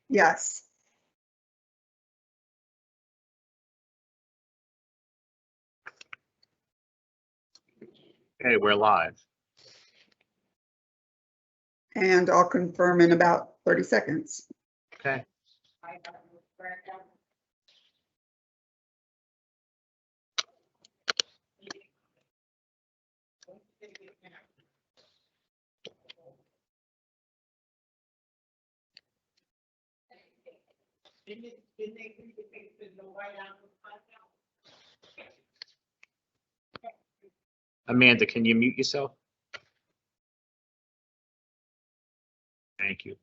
Yes. Okay, we're live. And I'll confirm in about 30 seconds. Okay. Amanda, can you mute yourself? Thank you.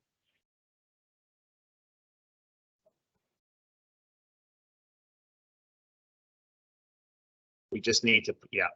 We just need to, yeah.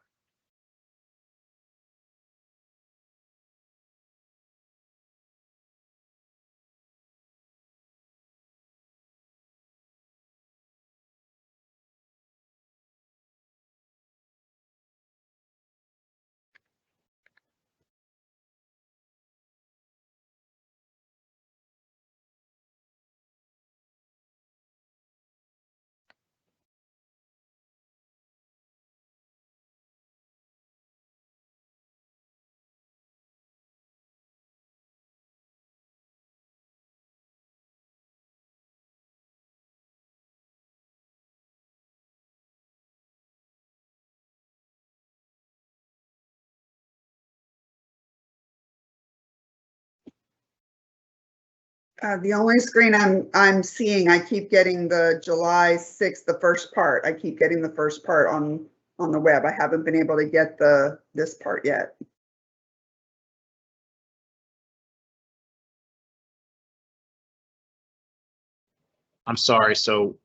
The only screen I'm seeing, I keep getting the July 6th, the first part. I keep getting the first part on the web. I haven't been able to get this part yet. I'm sorry, so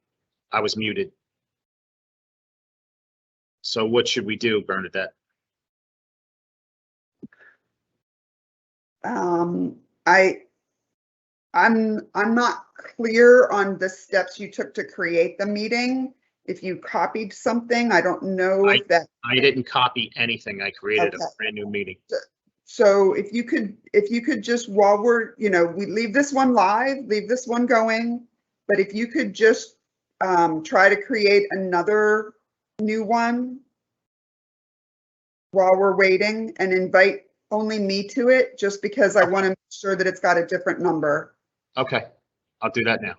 I was muted. So what should we do, Bernadette? I'm not clear on the steps you took to create the meeting. If you copied something, I don't know if that. I didn't copy anything. I created Okay. a brand new meeting. So if you could just, while we're, we leave this one live, leave this one going, but if you could just try to create another new one while we're waiting and invite only me to it, just because I want to make sure that it's got a different number. Okay, I'll do that now.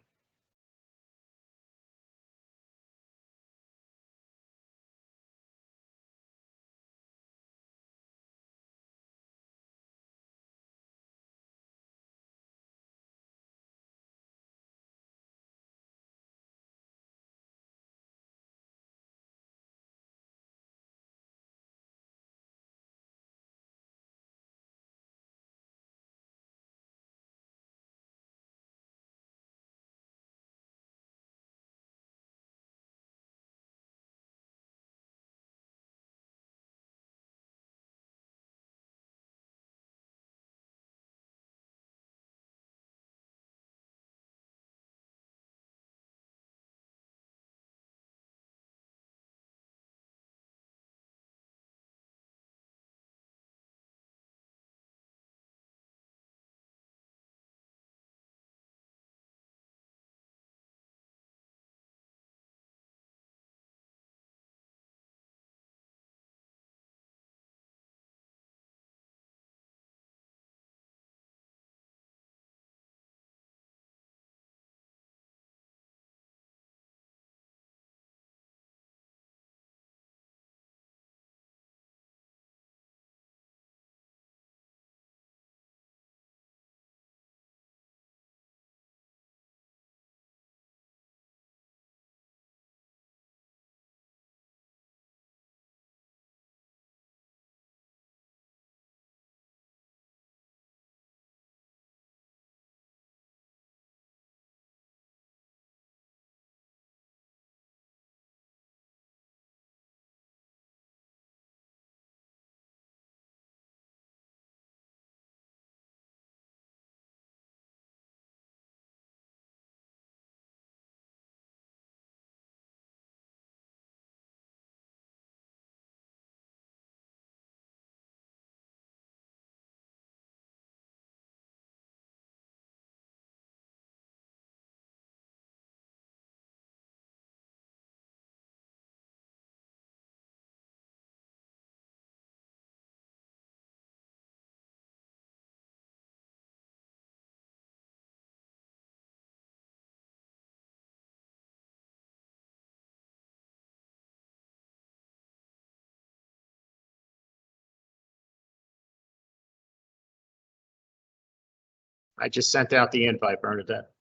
I just sent out the invite, Bernadette.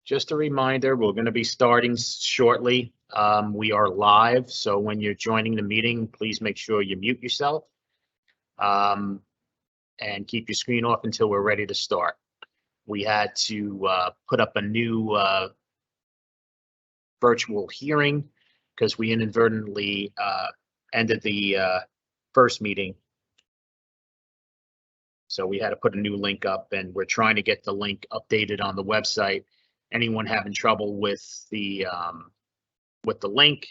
Just a reminder, we're going to be starting shortly. We are live, so when you're joining the meeting, please make sure you mute yourself. And keep your screen off until we're ready to start. We had to put up a new virtual hearing because we inadvertently ended the first meeting. So we had to put a new link up, and we're trying to get the link updated on the website. Anyone having trouble with the link,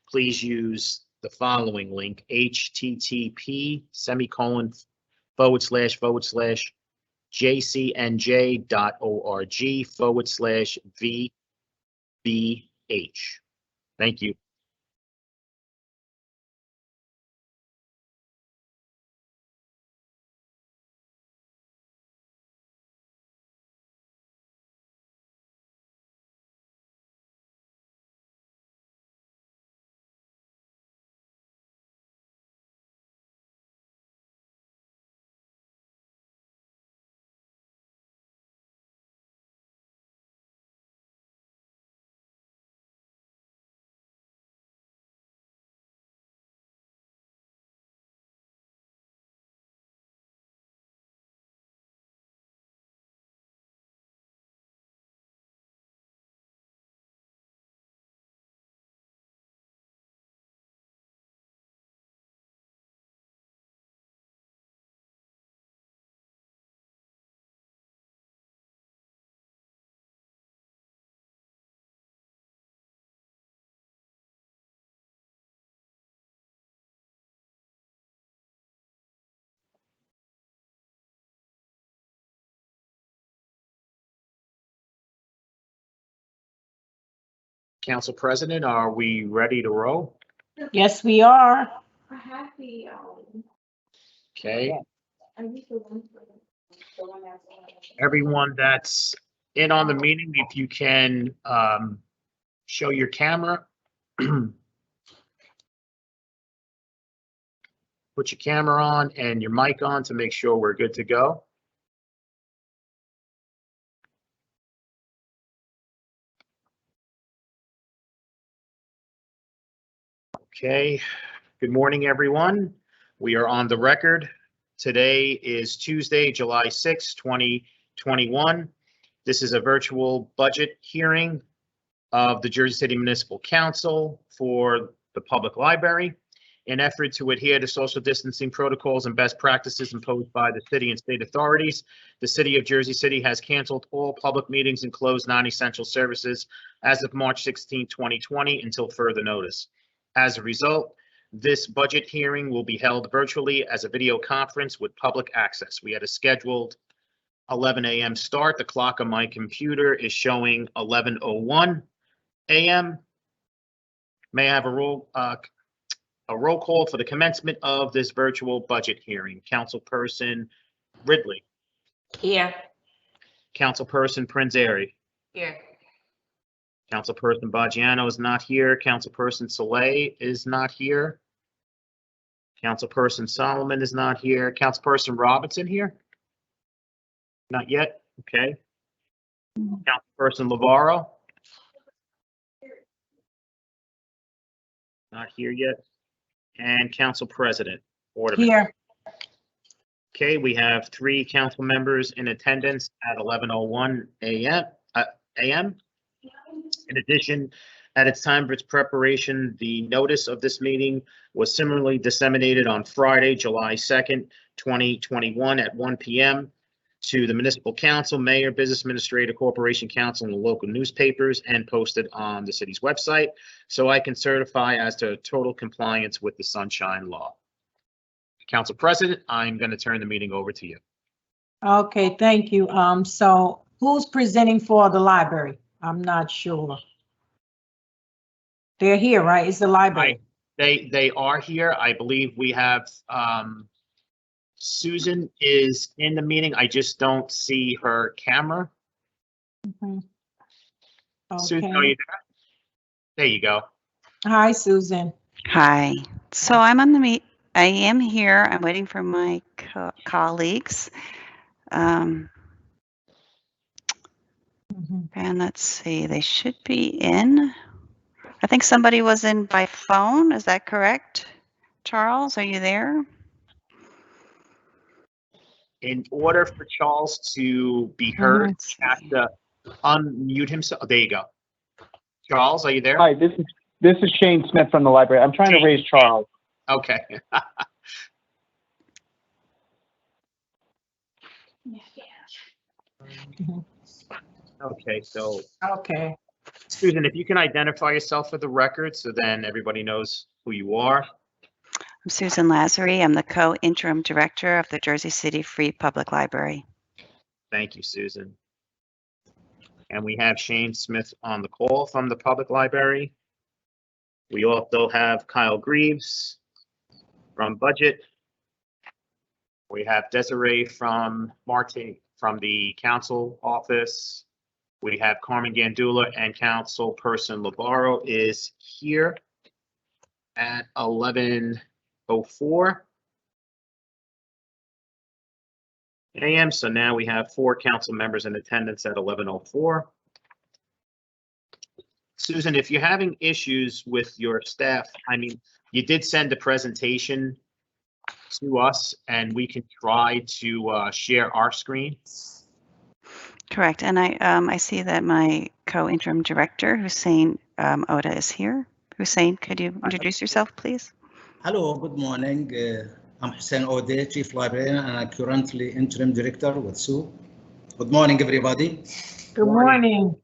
please use the following link: http://jcnj.org/VBH. Thank you. Council President, are we ready to roll? Yes, we are. Okay. Everyone that's in on the meeting, if you can show your camera. Put your camera on and your mic on to make sure we're good to go. Okay, good morning, everyone. We are on the record. Today is Tuesday, July 6, 2021. This is a virtual budget hearing of the Jersey City Municipal Council for the public library. In effort to adhere to social distancing protocols and best practices imposed by the city and state authorities, the city of Jersey City has canceled all public meetings and closed non-essential services as of March 16, 2020 until further notice. As a result, this budget hearing will be held virtually as a video conference with public access. We had a scheduled 11 a.m. start. The clock on my computer is showing 11:01 a.m. May I have a roll call for the commencement of this virtual budget hearing? Councilperson Ridley. Here. Councilperson Prinzary. Here. Councilperson Baggiano is not here. Councilperson Soleil is not here. Councilperson Solomon is not here. Councilperson Robinson here? Not yet. Okay. Councilperson Lavaro? Not here yet. And Council President Orderman. Here. Okay, we have 3 council members in attendance at 11:01 a.m. In addition, at its time of its preparation, the notice of this meeting was similarly disseminated on Friday, July 2nd, 2021 at 1 p.m. to the Municipal Council, Mayor, Business Administrator, Corporation Council, and the local newspapers, and posted on the city's website, so I can certify as to total compliance with the Sunshine Law. Council President, I'm going to turn the meeting over to you. Okay, thank you. So who's presenting for the library? I'm not sure. They're here, right? It's the library. They are here. I believe we have Susan is in the meeting. I just don't see her camera. Okay. Susan, are you there? There you go. Hi, Susan. Hi. So I'm on the meet. I am here. I'm waiting for my colleagues. Mhm. And let's see, they should be in. I think somebody was in by phone. Is that correct? Charles, are you there? In order for Charles to be heard, Let's you have see. to unmute himself. There you go. Charles, are you there? Hi, this is Shane Smith from the library. I'm trying to Shane. raise Charles. Okay. Okay, so Okay, Susan, if you can identify yourself for the record, so then everybody knows who you are. I'm Susan Lazary. I'm the co-interim director of the Jersey City Free Public Library. Thank you, Susan. And we have Shane Smith on the call from the public library. We also have Kyle Greaves from budget. We have Desiree from Marte from the council office. We have Carmen Gandula, and councilperson Labaro is here at 11:04 a.m. So now we have 4 council members in attendance at 11:04. Susan, if you're having issues with your staff, I mean, you did send a presentation to us and we can try to share our screen. Correct. And I see that my co-interim director, Hussein Oda, is here. Hussein, could you introduce yourself, please? Hello, good morning. I'm Hussein Ode, Chief Librarian, and I'm currently Interim Director with Sue. Good morning, everybody. good morning.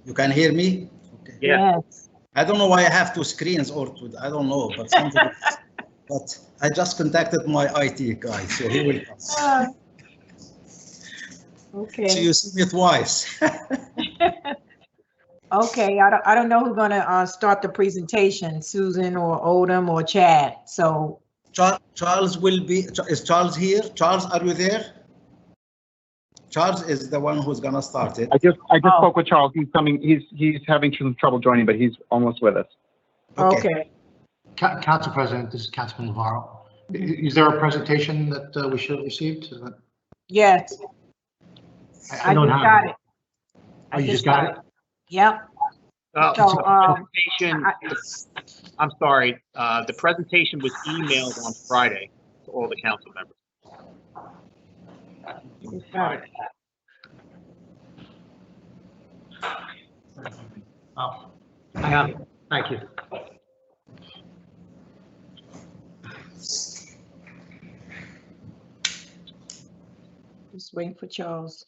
You can hear me? Okay. Yeah. Yes. I don't know why I have 2 screens or 2, I don't know, but something. But I just contacted my IT guy, so he will come. So Okay, you see me twice. okay, I don't know who's gonna start the presentation, Susan or Odom or Chad, so. Charles will be, is Charles here? Charles, are you there? Charles is the one who's gonna start it. I just Oh. spoke with Charles. He's coming. He's having some trouble joining, but he's almost with us. Okay, Council President, this is Councilman Navarro. Is there a presentation that we should have received? yes, I I don't just have got it. it. Oh, you just got it? Yep, So So, presentation, I'm sorry, the presentation was emailed on Friday to all the council members. just got it. Oh, hang on. Thank you. Just waiting for Charles.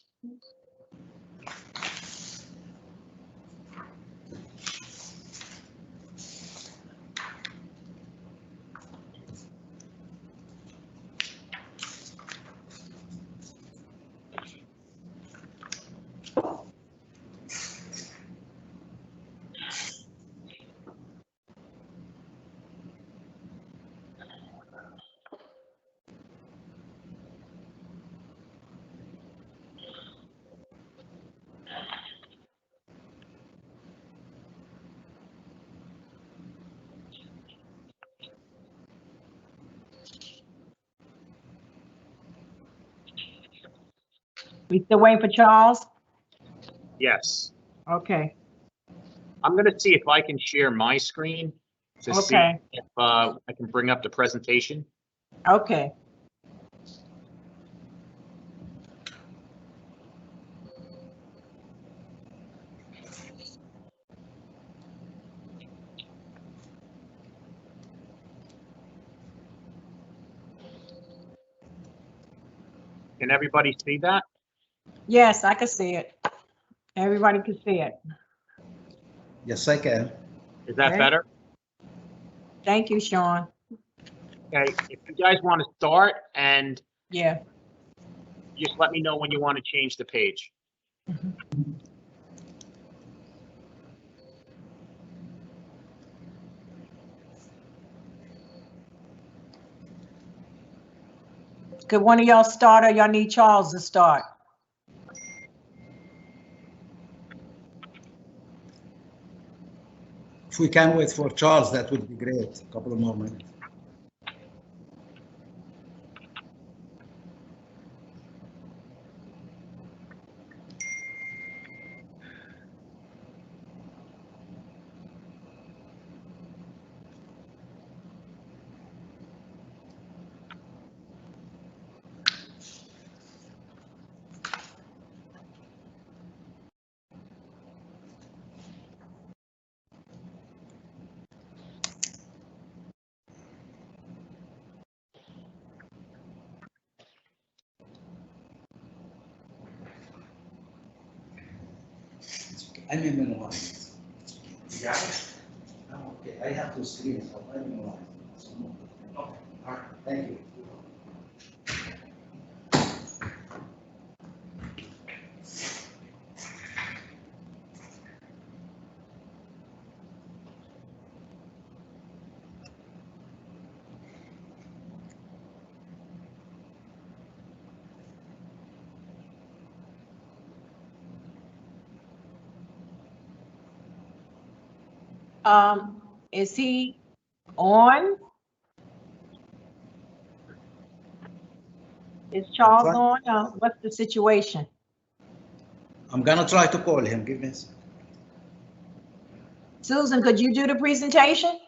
We still waiting for Charles? Yes, Okay, I'm gonna see if I can share my screen to see okay, if I can bring up the presentation. okay. Can everybody see that? Yes, I can see it. Everybody can see it. Yes, I can. Is that Okay. better? Thank you, Sean. Okay, if you guys want to start and Yeah. just let me know when you want to change the page. Could one of y'all start or y'all need Charles to start? If we can wait for Charles, that would be great. A couple of more minutes. I memorize. Yeah. Okay, I have to screen it, I memorize. Okay, all right, thank you. Is he on? Is Charles Try- on? What's the situation? I'm gonna try to call him, give me a second. Susan, could you do the presentation?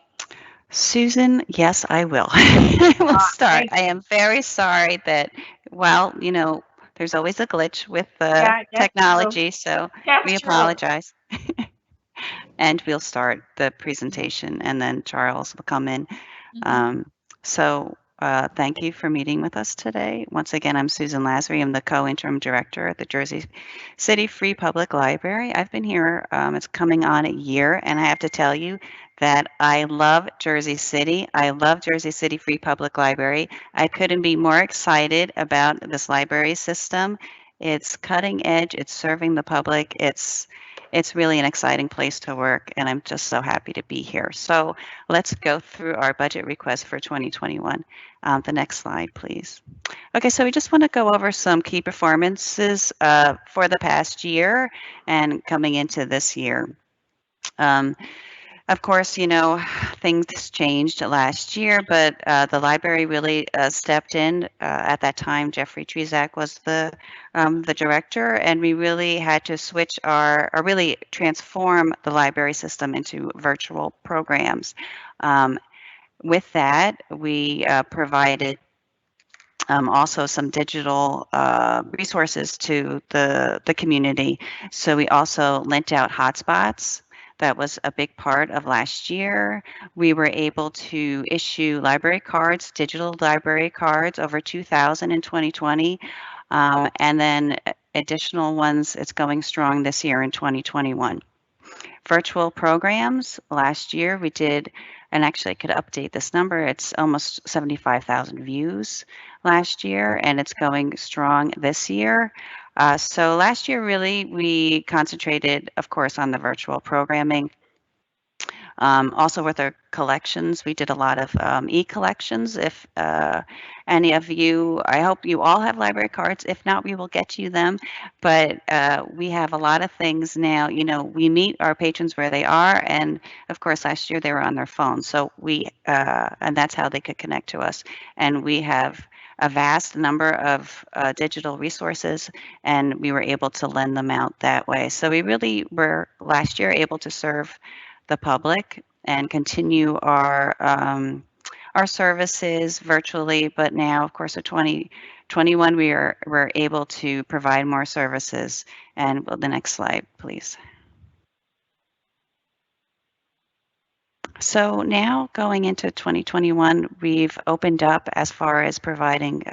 Susan, yes, I will. I will start. thank I am very sorry that, well, there's always a glitch with the Yeah, that's technology, so That's we true. apologize. And we'll start the presentation, and then Charles will come in. So thank you for meeting with us today. Once again, I'm Susan Lazary. I'm the co-interim director at the Jersey City Free Public Library. I've been here, it's coming on a year, and I have to tell you that I love Jersey City. I love Jersey City Free Public Library. I couldn't be more excited about this library system. It's cutting edge, it's serving the public, it's really an exciting place to work, and I'm just so happy to be here. So let's go through our budget request for 2021. The next slide, please. Okay, so we just want to go over some key performances for the past year and coming into this year. Of course, things changed last year, but the library really stepped in. At that time, Jeffrey Trezak was the director, and we really had to switch or really transform the library system into virtual programs. With that, we provided also some digital resources to the community. So we also lent out hotspots. That was a big part of last year. We were able to issue library cards, digital library cards, over 2,000 in 2020. And then additional ones, it's going strong this year in 2021. Virtual programs, last year we did, and actually I could update this number, it's almost 75,000 views last year, and it's going strong this year. So last year, really, we concentrated, of course, on the virtual programming. Also with our collections, we did a lot of e-collections. If any of you, I hope you all have library cards. If not, we will get you them. But we have a lot of things now. We meet our patrons where they are. And of course, last year they were on their phones. So and that's how they could connect to us. And we have a vast number of digital resources, and we were able to lend them out that way. So we really were last year able to serve the public and continue our services virtually. But now, of course, in 2021, we're able to provide more services. And the next slide, please. So now going into 2021, we've opened up as far as providing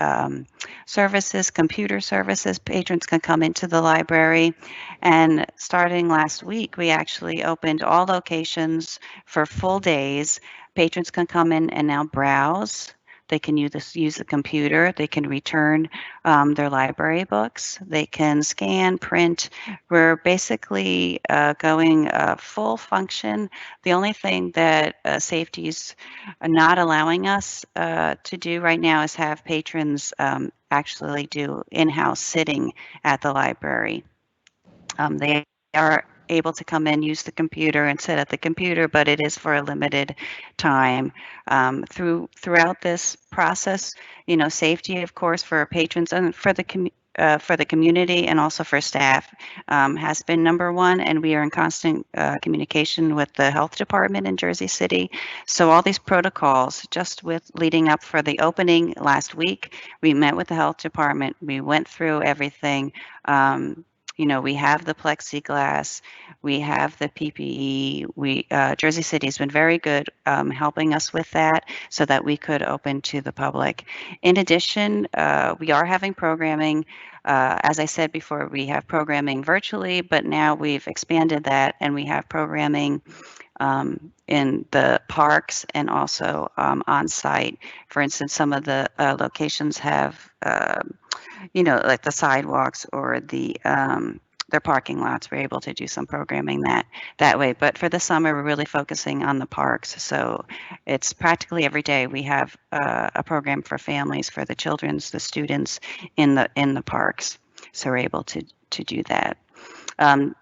services, computer services. Patrons can come into the library. And starting last week, we actually opened all locations for full days. Patrons can come in and now browse. They can use the computer. They can return their library books. They can scan, print. We're basically going full function. The only thing that safety is not allowing us to do right now is have patrons actually do in-house sitting at the library. They are able to come in, use the computer, and sit at the computer, but it is for a limited time. Throughout this process, safety, of course, for patrons and for the community and also for staff has been number one, and we are in constant communication with the health department in Jersey City. So all these protocols, just with leading up for the opening last week, we met with the health department, we went through everything. You know, we have the plexiglass, we have the PPE. Jersey City's been very good helping us with that so that we could open to the public. In addition, we are having programming. As I said before, we have programming virtually, but now we've expanded that and we have programming in the parks and also on site. For instance, some of the locations have, you know, like the sidewalks or their parking lots. We're able to do some programming that way. But for the summer, we're really focusing on the parks. So it's practically every day we have a program for families, for the children's, the students in the parks. So we're able to do that.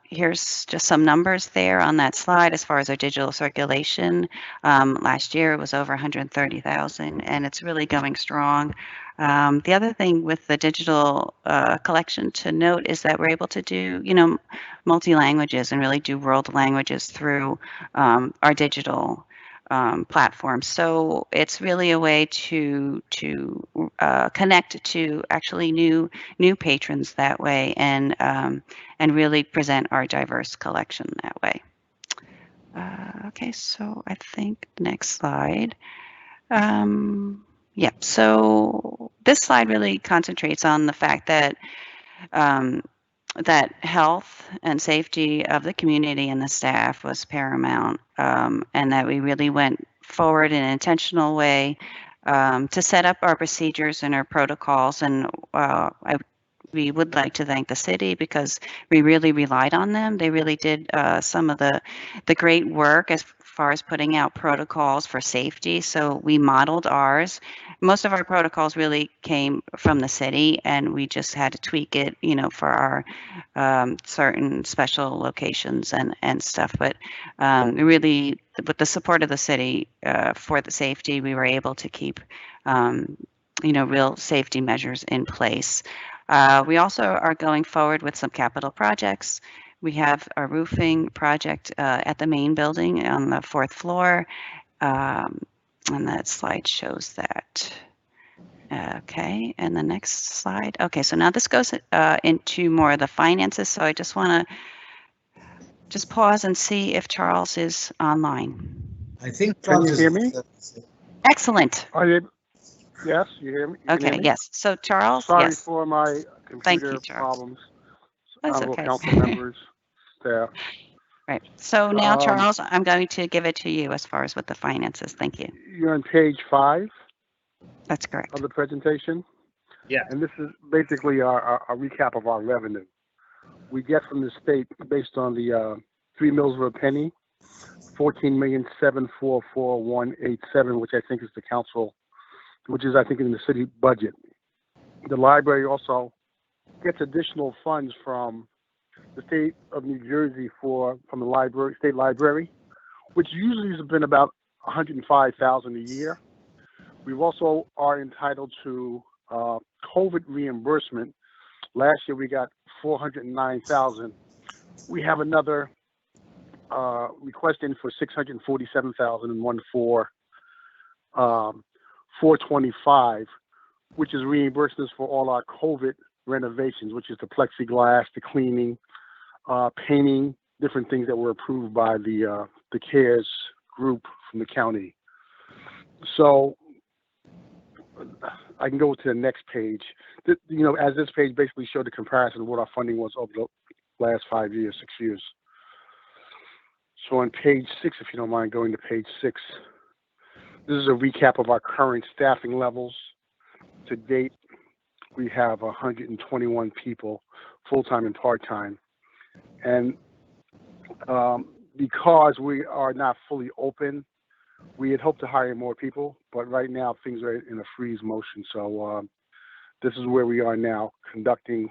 Here's just some numbers there on that slide as far as our digital circulation. Last year it was over 130,000 and it's really going strong. The other thing with the digital collection to note is that we're able to do, you know, multi-languages and really do world languages through our digital platform. So it's really a way to connect to actually new patrons that way and really present our diverse collection that way. Okay, so I think next slide. Yeah, so this slide really concentrates on the fact that that health and safety of the community and the staff was paramount, and that we really went forward in an intentional way to set up our procedures and our protocols. And we would like to thank the city because we really relied on them. They really did some of the great work as far as putting out protocols for safety. So we modeled ours. Most of our protocols really came from the city, and we just had to tweak it, you know, for our certain special locations and stuff. But really, with the support of the city for the safety, we were able to keep, you know, real safety measures in place. We also are going forward with some capital projects. We have a roofing project at the main building on the 4th floor, and that slide shows that. Okay, and the next slide. Okay, so now this goes into more of the finances, so I just want to just pause and see if Charles is online. I think Can you Charles hear me? Excellent. Are you? Yes, you hear me? You can hear Okay, me? yes. So Charles, Sorry yes. for my Thank you, computer Charles. problems. That's Honorable okay. council members, staff. Right. So now, Um, Charles, I'm going to give it to you as far as with the finances. Thank you. You're on page 5 That's correct. of the presentation. Yeah. And this is basically our recap of our revenue. We get from the state based on the 3 mills of a penny, 14,744,187, which I think is the council, which is I think in the city budget. The library also gets additional funds from the state of New Jersey from the library, state library, which usually has been about $105,000 a year. We also are entitled to COVID reimbursement. Last year we got $409,000. We have another request in for $647,000 and one for $425,000, which is reimbursements for all our COVID renovations, which is the plexiglass, the cleaning, painting, different things that were approved by the CARES group from the county. So I can go to the next page. You know, as this page basically showed the comparison of what our funding was over the last 5 years, 6 years. So on page 6, if you don't mind going to page 6, this is a recap of our current staffing levels. To date, we have 121 people, full-time and part-time. And because we are not fully open, we had hoped to hire more people, but right now things are in a freeze motion. So this is where we are now, conducting,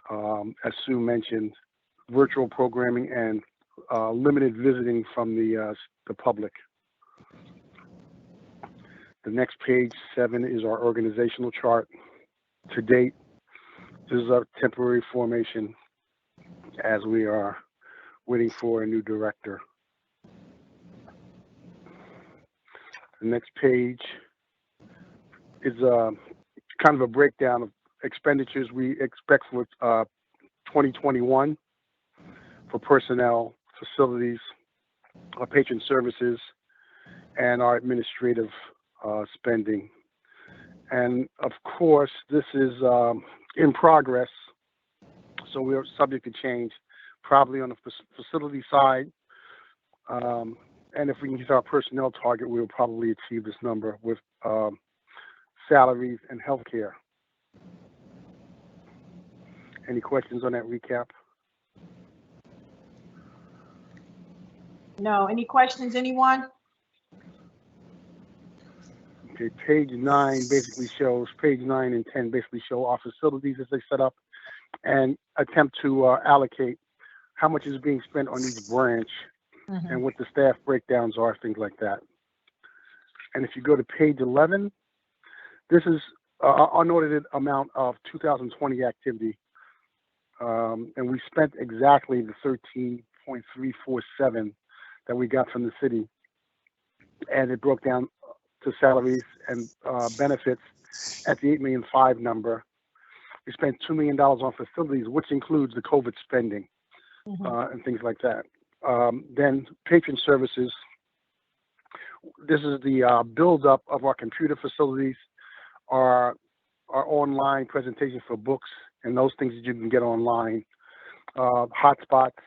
as Sue mentioned, virtual programming and limited visiting from the public. The next page 7 is our organizational chart. To date, this is our temporary formation as we are waiting for a new director. The next page is kind of a breakdown of expenditures we expect for 2021 for personnel, facilities, our patron services, and our administrative spending. And of course, this is in progress, so we're subject to change, probably on the facility side. And if we can hit our personnel target, we will probably achieve this number with salaries and healthcare. Any questions on that recap? No, any questions, anyone? Okay, page 9 basically shows, page 9 and 10 basically show our facilities as they set up and attempt to allocate how much is being spent on each branch and what the staff breakdowns are, things like that. And if you go to page 11, this is unaudited amount of 2020 activity. And we spent exactly the 13.347 that we got from the city. And it broke down to salaries and benefits at the 8.5 million number. We spent $2 million on facilities, which includes the COVID spending and things like that. Then patron services. This is the build-up of our computer facilities, our online presentation for books, and those things that you can get online. Hotspots.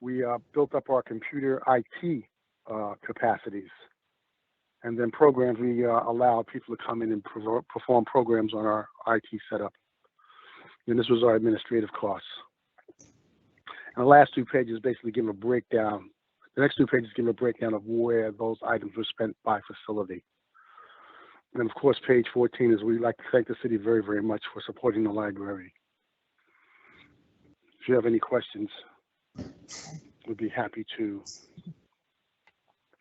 We built up our computer IT capacities. And then programs, we allow people to come in and perform programs on our IT setup. And this was our administrative costs. And the last 2 pages basically give a breakdown. The next 2 pages give a breakdown of where those items were spent by facility. And of course, page 14 is we'd like to thank the city very, very much for supporting the library. If you have any questions, we'd be happy to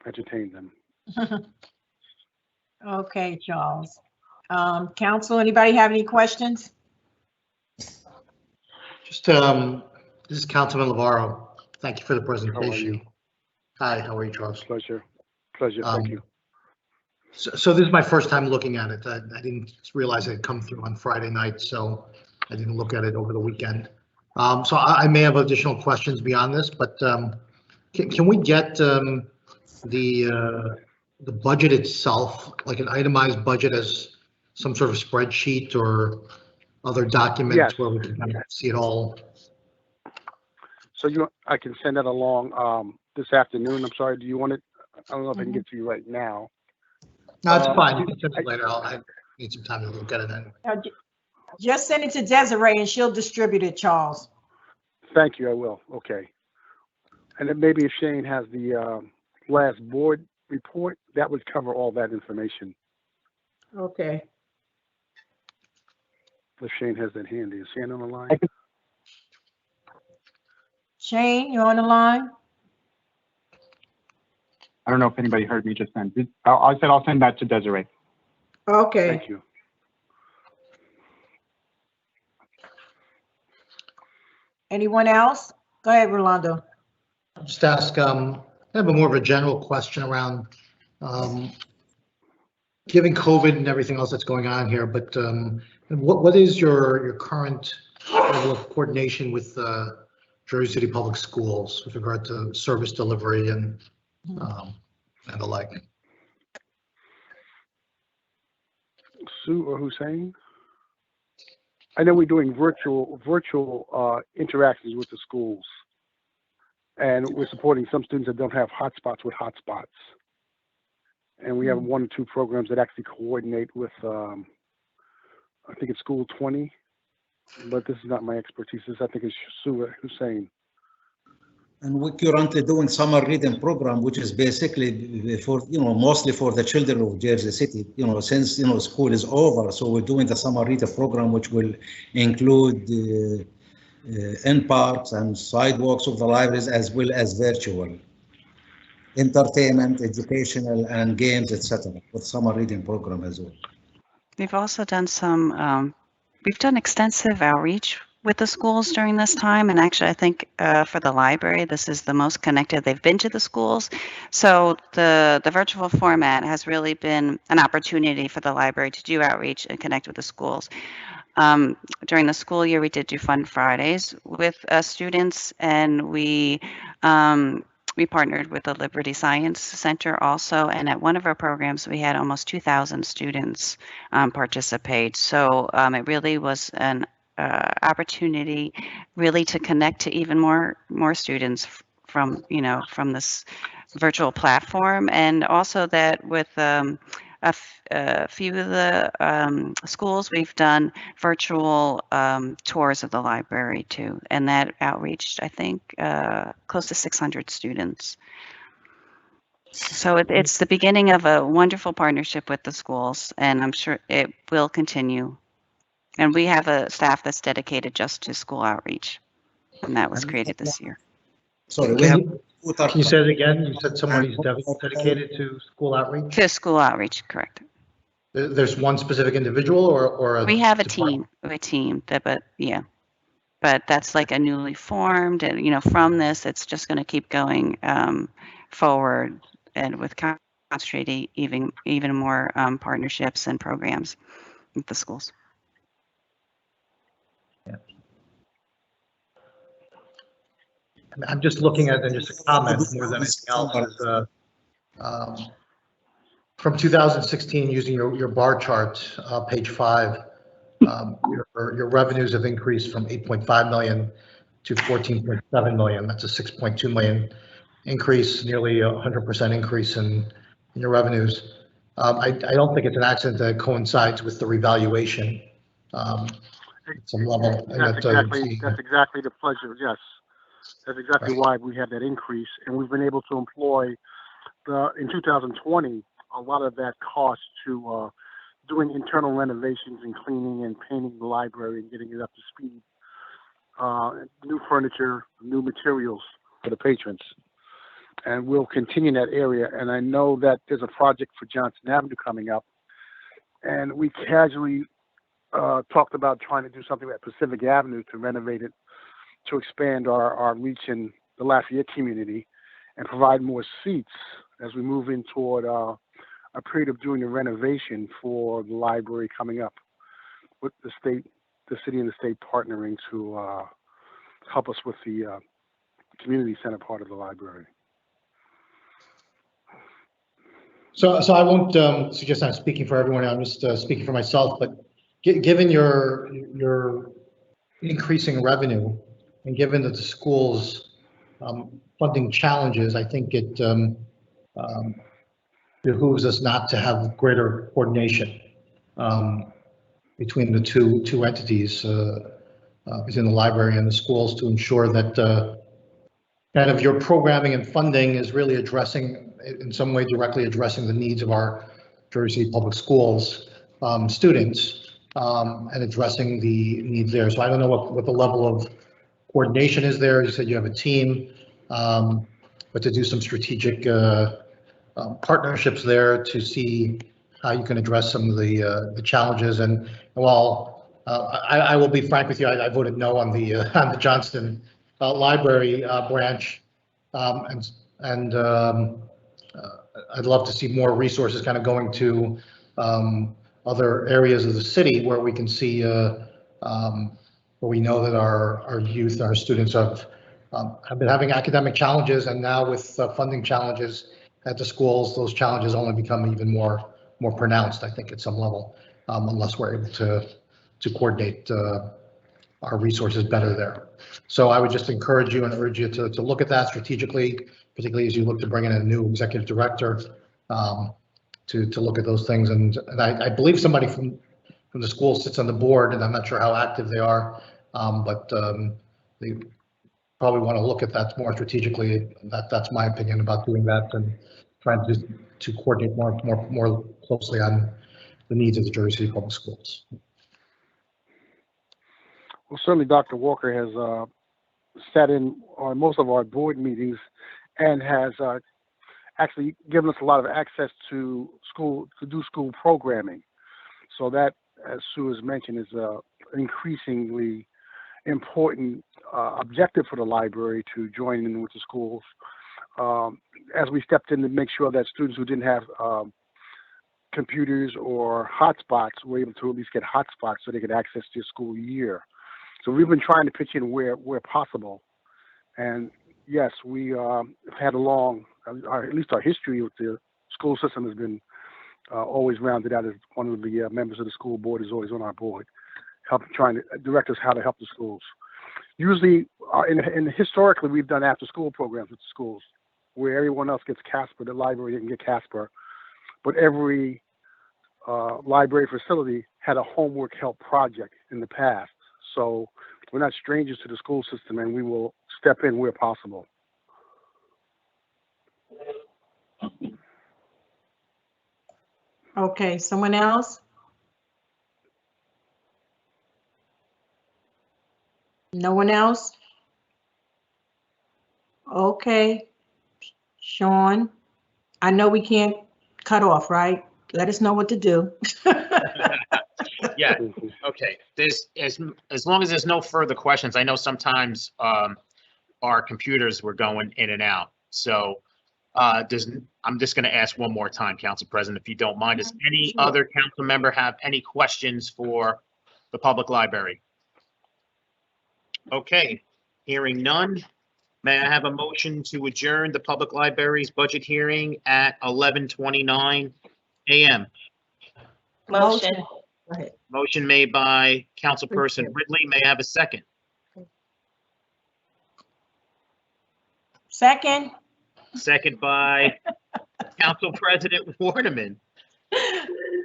entertain them. Okay, Charles. Council, anybody have any questions? Just, this is Councilman Navarro. Thank you for the How are presentation. you? Hi, how are you, Charles? Pleasure. Pleasure. Thank you. So this is my first time looking at it. I didn't realize it had come through on Friday night, so I didn't look at it over the weekend. So I may have additional questions beyond this, but can we get the budget itself, like an itemized budget, as some sort of spreadsheet or other documents? Yes. Where we can kind of see it all? So I can send that along this afternoon. I'm sorry, do you want it? I don't know if I can get to you right now. No, it's fine. You can send it later. I need some time to look at it then. Just send it to Desiree and she'll distribute it, Charles. Thank you, I will. Okay. And then maybe if Shane has the last board report, that would cover all that information. Okay. If Shane has that handy. Is Shane on the line? Shane, you on the line? I don't know if anybody heard me just then. I said I'll send that to Desiree. Okay. Thank you. Anyone else? Go ahead, Rolando. I'll just ask, I have a more of a general question around given COVID and everything else that's going on here, but what is your current level of coordination with Jersey City Public Schools with regard to service delivery and the like? Sue or Hussein? I know we're doing virtual interactions with the schools, and we're supporting some students that don't have hotspots with hotspots. And we have 1 or 2 programs that actually coordinate with, I think it's School 20, but this is not my expertise. This, I think, is Sue or Hussein. And we're currently doing summer reading program, which is basically for, mostly for the children of Jersey City, since, school is over. So we're doing the summer reading program, which will include in parks and sidewalks of the libraries, as well as virtual entertainment, educational, and games, etc. with summer reading program as well. We've also done we've done extensive outreach with the schools during this time. And actually, I think for the library, this is the most connected they've been to the schools. So the virtual format has really been an opportunity for the library to do outreach and connect with the schools. during the school year, we did do Fun Fridays with students, and we partnered with the Liberty Science Center also. And at one of our programs, we had almost 2,000 students participate. So it really was an opportunity really to connect to even more students from, from this virtual platform. And also that with a few of the schools, we've done virtual tours of the library too, and that outreached, I think, close to 600 students. So it's the beginning of a wonderful partnership with the schools, and I'm sure it will continue. And we have a staff that's dedicated just to school outreach, and that was created this year. Sorry, Can you say it again? You said somebody's dedicated to school outreach? To school outreach, correct. There's one specific individual or We have a department? team that, but yeah, but that's like a newly formed, and from this, it's just going to keep going forward, and with concentrating even more partnerships and programs with the schools. I'm just looking at, and just a comment more than anything else, is from 2016, using your bar chart, page 5, your revenues have increased from 8.5 million to 14.7 million. That's a 6.2 million increase, nearly 100% increase in your revenues. I don't think it's an accident that coincides with the revaluation at some level. That's exactly the pleasure. Yes, that's exactly why we have that increase, and we've been able to employ in 2020 a lot of that cost to doing internal renovations and cleaning and painting the library and getting it up to speed. New furniture, new materials for the patrons. And we'll continue in that area. And I know that there's a project for Johnson Avenue coming up. And we casually talked about trying to do something at Pacific Avenue to renovate it, to expand our reach in the Lafayette community and provide more seats as we move in toward a period of doing a renovation for the library coming up, with the city and the state partnering to help us with the community center part of the library. So I won't suggest I'm speaking for everyone. I'm just speaking for myself. But given your increasing revenue, and given that the school's funding challenges, I think it behooves us not to have greater coordination between the two entities within the library and the schools, to ensure that kind of your programming and funding is really addressing, in some way, directly addressing the needs of our Jersey City Public Schools students, and addressing the needs there. So I don't know what the level of coordination is there. You said you have a team, but to do some strategic partnerships there to see how you can address some of the challenges. And while I will be frank with you, I voted no on the Johnston Library branch, and I'd love to see more resources kind of going to other areas of the city where we can see where we know that our youth, our students have been having academic challenges, and now with funding challenges at the schools, those challenges only become even more pronounced, I think, at some level, unless we're able to coordinate our resources better there. So I would just encourage you and urge you to look at that strategically, particularly as you look to bring in a new executive director, to look at those things. And I believe somebody from the school sits on the board, and I'm not sure how active they are, but they probably want to look at that more strategically. That's my opinion about doing that, and trying to coordinate more closely on the needs of the Jersey City Public Schools. Well, certainly Dr. Walker has sat in on most of our board meetings and has actually given us a lot of access to do school programming. So that, as Sue has mentioned, is an increasingly important objective for the library, to join in with the schools. As we stepped in to make sure that students who didn't have computers or hotspots were able to at least get hotspots so they could access their school year. So we've been trying to pitch in where possible. And yes, we have had a long, at least our history with the school system has been always rounded out as one of the members of the school board is always on our board, trying to direct us how to help the schools. Usually, historically, we've done after-school programs with the schools, where everyone else gets Casper. The library didn't get Casper, but every library facility had a homework help project in the past. So we're not strangers to the school system, and we will step in where possible. Okay, someone else? No one else? Okay. Sean, I know we can't cut off, right? Let us know what to do. Yeah, okay. There's, as long as there's no further questions, I know sometimes our computers were going in and out. So I'm just going to ask one more time, Council President, if you don't mind. Does any Sure. other council member have any questions for the public library? Okay, hearing none. May I have a motion to adjourn the public library's budget hearing at 11:29 a.m.? Motion. Go ahead. Motion made by Councilperson Ridley. May I have a second? Second. Second by Council President Waterman.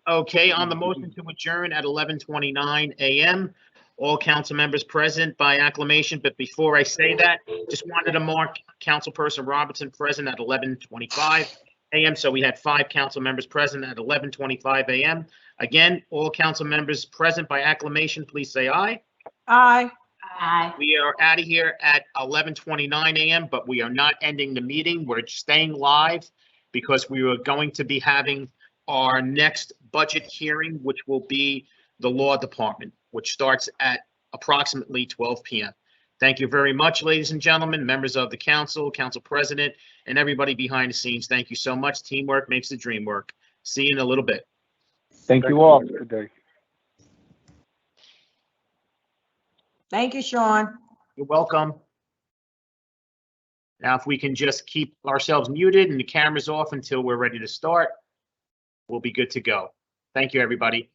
Okay, on the motion to adjourn at 11:29 a.m., all council members present by acclamation. But before I say that, just wanted to mark Councilperson Robertson present at 11:25 a.m. So we had 5 council members present at 11:25 a.m. Again, all council members present by acclamation, please say aye. Aye. Aye. We are out of here at 11:29 a.m., but we are not ending the meeting. We're staying live because we are going to be having our next budget hearing, which will be the law department, which starts at approximately 12 p.m. Thank you very much, ladies and gentlemen, members of the council, council president, and everybody behind the scenes. Thank you so much. Teamwork makes the dream work. See you in a little bit. Thank you all. Good day. Thank you, Sean. You're welcome. Now, if we can just keep ourselves muted and the cameras off until we're ready to start, we'll be good to go. Thank you, everybody.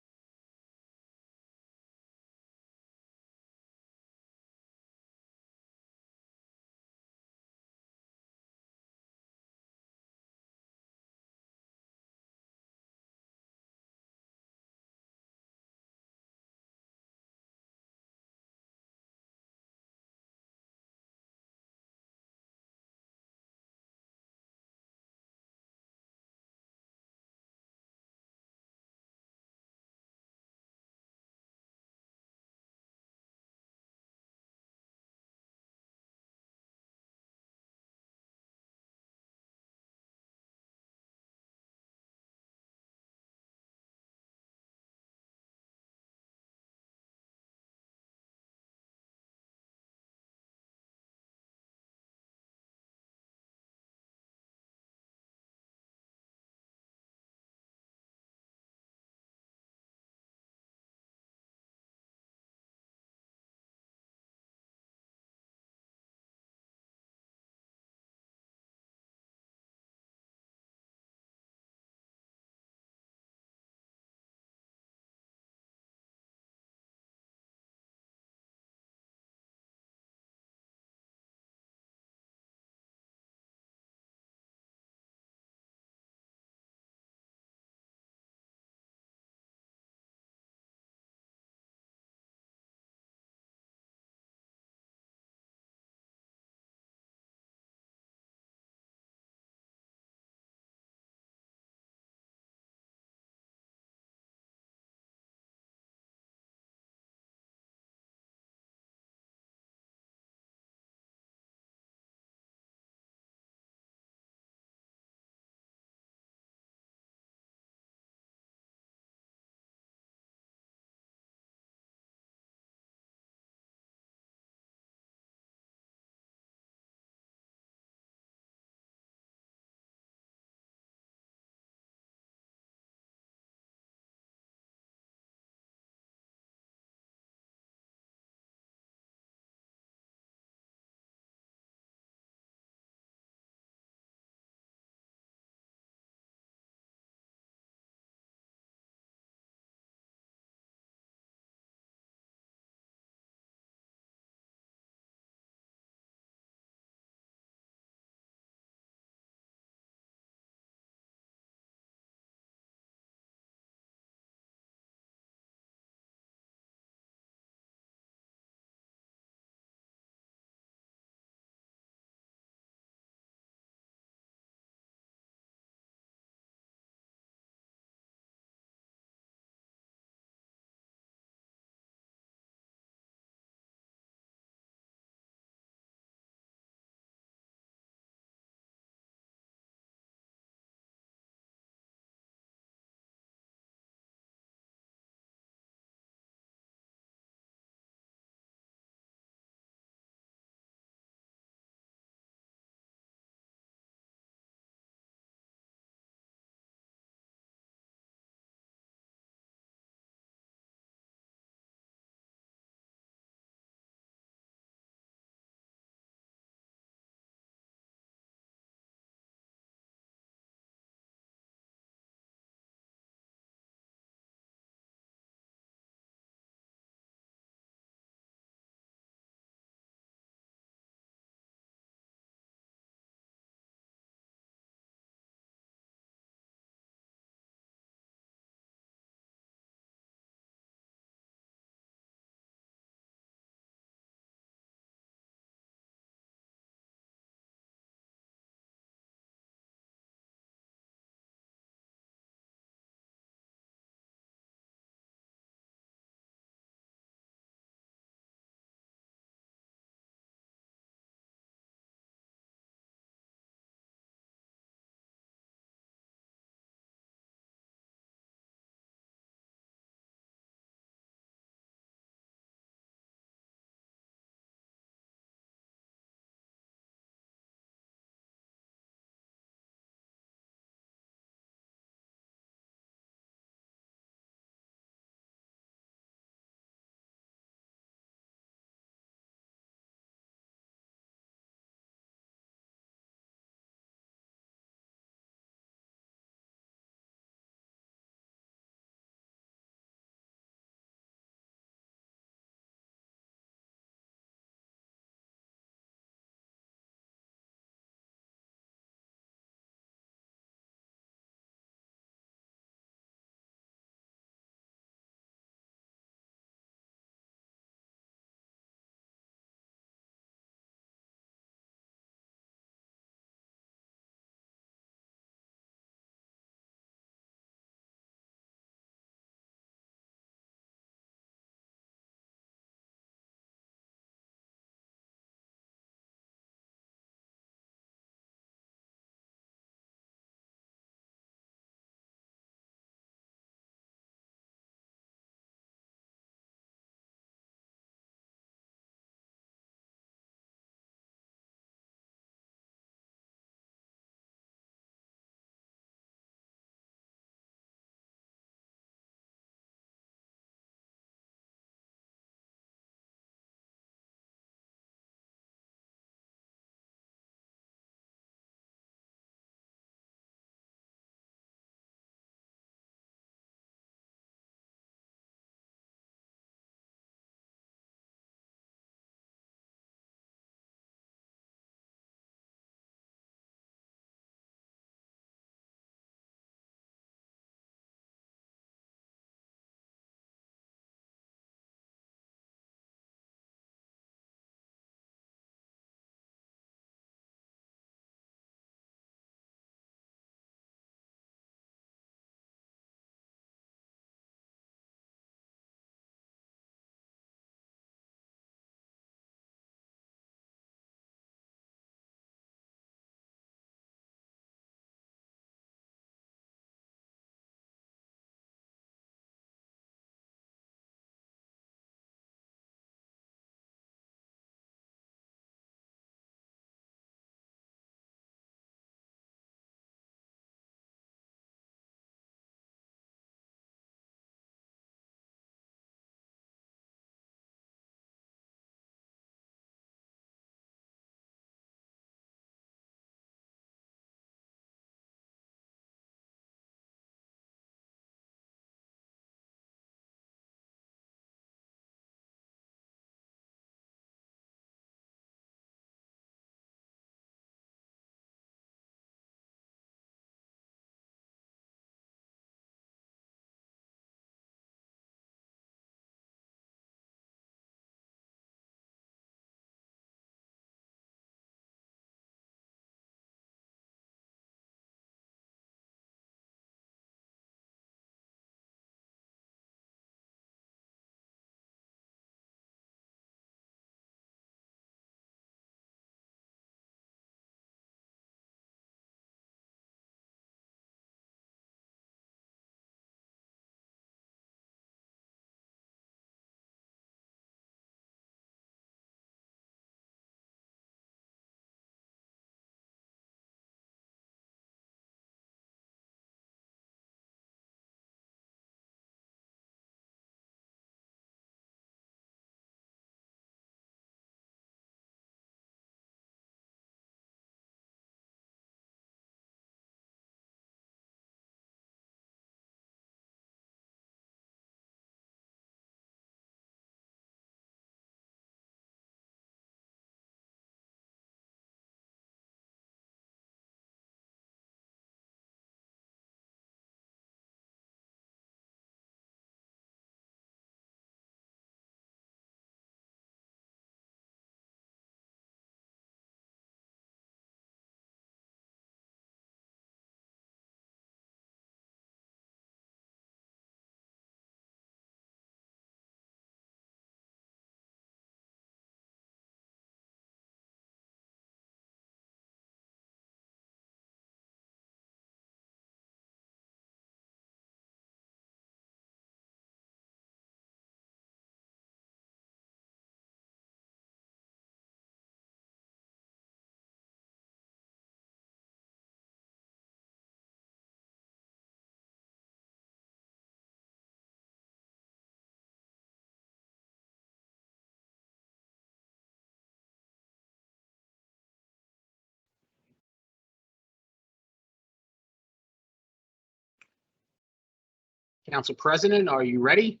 Council President, are you ready?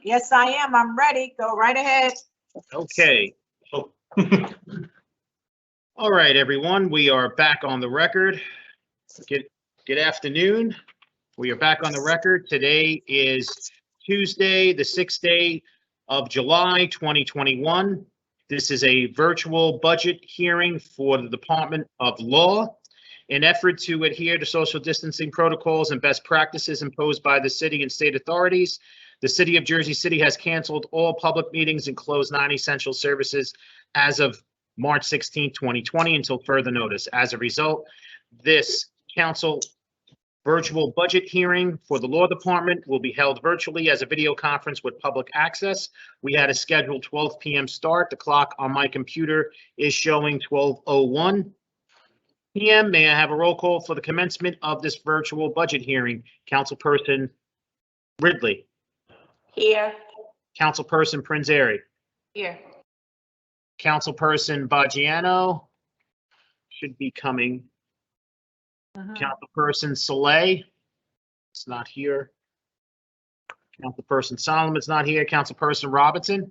Yes, I am. I'm ready. Go right ahead. Okay. All right, everyone, we are back on the record. Good afternoon. We are back on the record. Today is Tuesday, the 6th day of July, 2021. This is a virtual budget hearing for the Department of Law. In effort to adhere to social distancing protocols and best practices imposed by the city and state authorities, the City of Jersey City has canceled all public meetings and closed non-essential services as of March 16, 2020 until further notice. As a result, this council virtual budget hearing for the Law Department will be held virtually as a video conference with public access. We had a scheduled 12 p.m. start. The clock on my computer is showing 12:01 p.m. May I have a roll call for the commencement of this virtual budget hearing? Councilperson Ridley. Here. Councilperson Prinzary. Here. Councilperson Baggiano should be coming. Councilperson Saleh, it's not here. Councilperson Solomon's not here. Councilperson Robinson.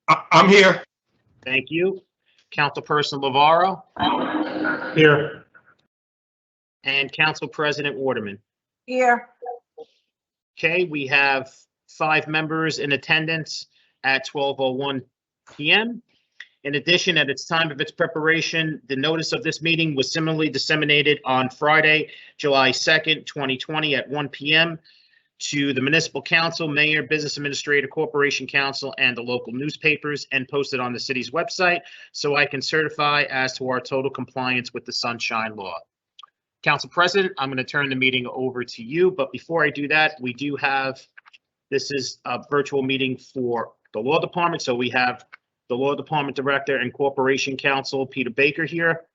I'm here. Thank you. Councilperson Lavaro. Here. And Council President Waterman. Here. Okay, we have 5 members in attendance at 12:01 p.m. In addition, at its time of its preparation, the notice of this meeting was similarly disseminated on Friday, July 2nd, 2020 at 1 p.m. to the Municipal Council, Mayor, Business Administrator, Corporation Council, and the local newspapers, and posted on the city's website, so I can certify as to our total compliance with the Sunshine Law. Council President, I'm going to turn the meeting over to you, but before I do that, we do have, this is a virtual meeting for the Law Department, so we have the Law Department Director and Corporation Counsel, Peter Baker, here.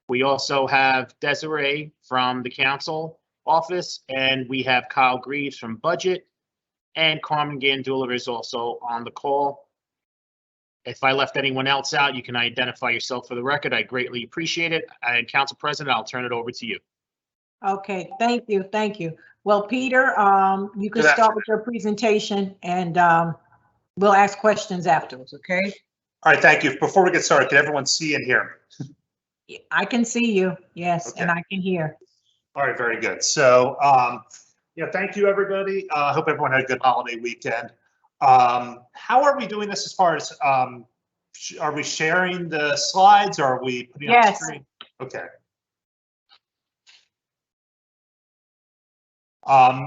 We also have Desiree from the Council Office, and we have Kyle Greaves from Budget, and Carmen Gandula is also on the call. If I left anyone else out, you can identify yourself for the record. I greatly appreciate it. And Council President, I'll turn it over to you. Okay, thank you, thank you. Well, Peter, you can start with your presentation and we'll ask questions afterwards, okay? All right, thank you. Before we get started, can everyone see and hear me? I can see you, yes, Okay. and I can hear. All right, very good. So, thank you, everybody. I hope everyone had a good holiday weekend. How are we doing this as far as, are we sharing the slides or are we putting on the Yes. screen? Okay.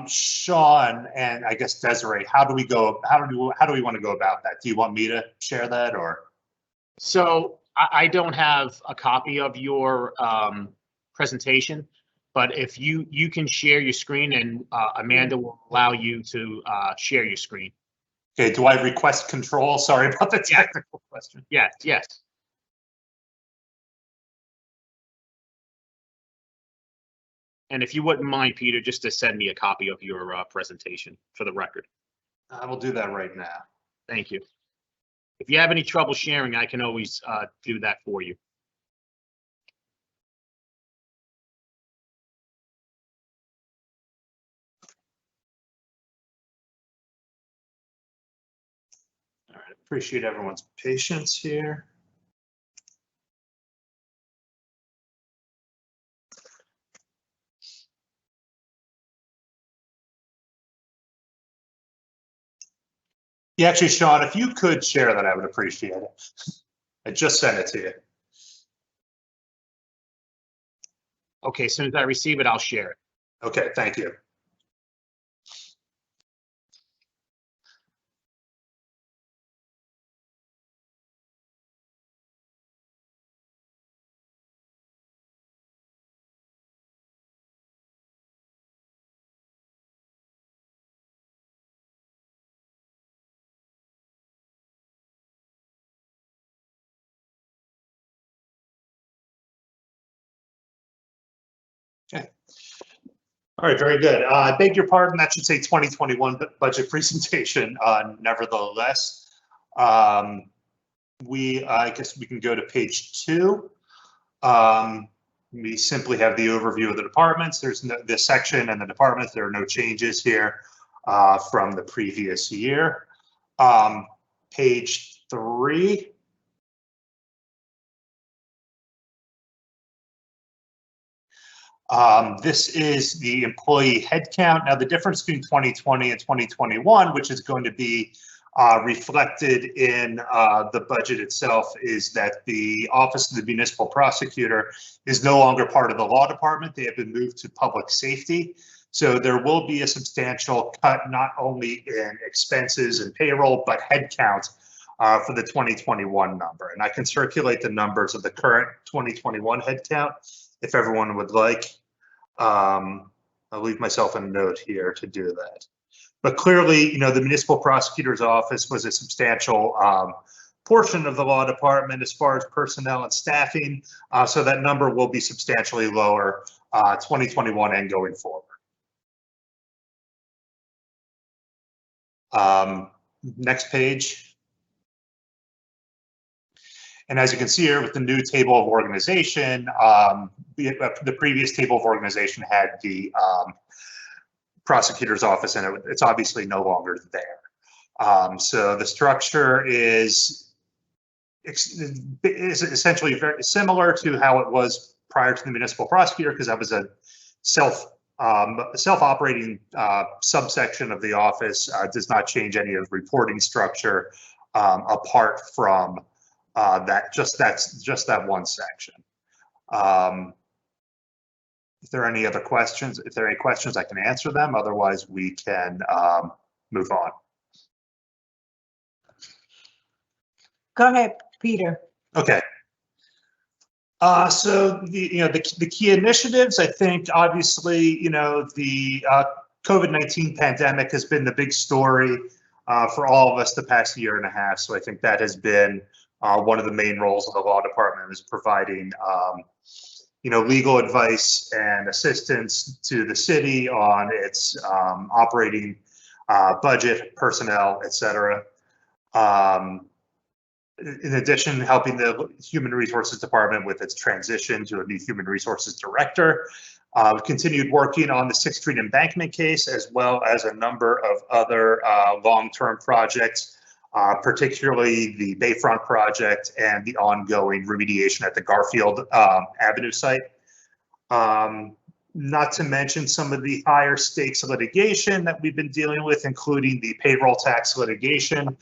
Sean and I guess Desiree, how do we want to go about that? Do you want me to share that or? So I don't have a copy of your presentation, but if you can share your screen, and Amanda will allow you to share your screen. Okay, do I request control? Sorry about the technical question. Yes, yes. And if you wouldn't mind, Peter, just to send me a copy of your presentation for the record. I will do that right now. Thank you. If you have any trouble sharing, I can always do that for you. All right, appreciate everyone's patience here. Yeah, actually, Sean, if you could share that, I would appreciate it. I just sent it to you. Okay, as soon as I receive it, I'll share it. Okay, thank you. Okay. All right, very good. I beg your pardon, that should say 2021 budget presentation. Nevertheless, I guess we can go to page 2. We simply have the overview of the departments. There's the section and the departments. There are no changes here from the previous year. Page 3. This is the employee headcount. Now, the difference between 2020 and 2021, which is going to be reflected in the budget itself, is that the Office of the Municipal Prosecutor is no longer part of the Law Department. They have been moved to Public Safety. So there will be a substantial cut, not only in expenses and payroll, but headcount for the 2021 number. And I can circulate the numbers of the current 2021 headcount if everyone would like. I'll leave myself a note here to do that. But clearly, you know, the Municipal Prosecutor's Office was a substantial portion of the Law Department as far as personnel and staffing. So that number will be substantially lower 2021 and going forward. Next page. And as you can see here with the new table of organization, the previous table of organization had the prosecutor's office in it. It's obviously no longer there. So the structure is essentially very similar to how it was prior to the municipal prosecutor, because that was a self-operating subsection of the office. Does not change any of the reporting structure apart from just that one section. If there are any other questions, I can answer them. Otherwise, we can move on. Go ahead, Peter. Okay. So the key initiatives, I think, obviously, the COVID-19 pandemic has been the big story for all of us the past year and a half. So I think that has been one of the main roles of the law department, is providing, legal advice and assistance to the city on its operating budget, personnel, et cetera. In addition, helping the Human Resources Department with its transition to a new Human Resources Director. We've continued working on the 6th Street embankment case, as well as a number of other long-term projects, particularly the Bayfront project and the ongoing remediation at the Garfield Avenue site. Not to mention some of the higher stakes litigation that we've been dealing with, including the payroll tax litigation,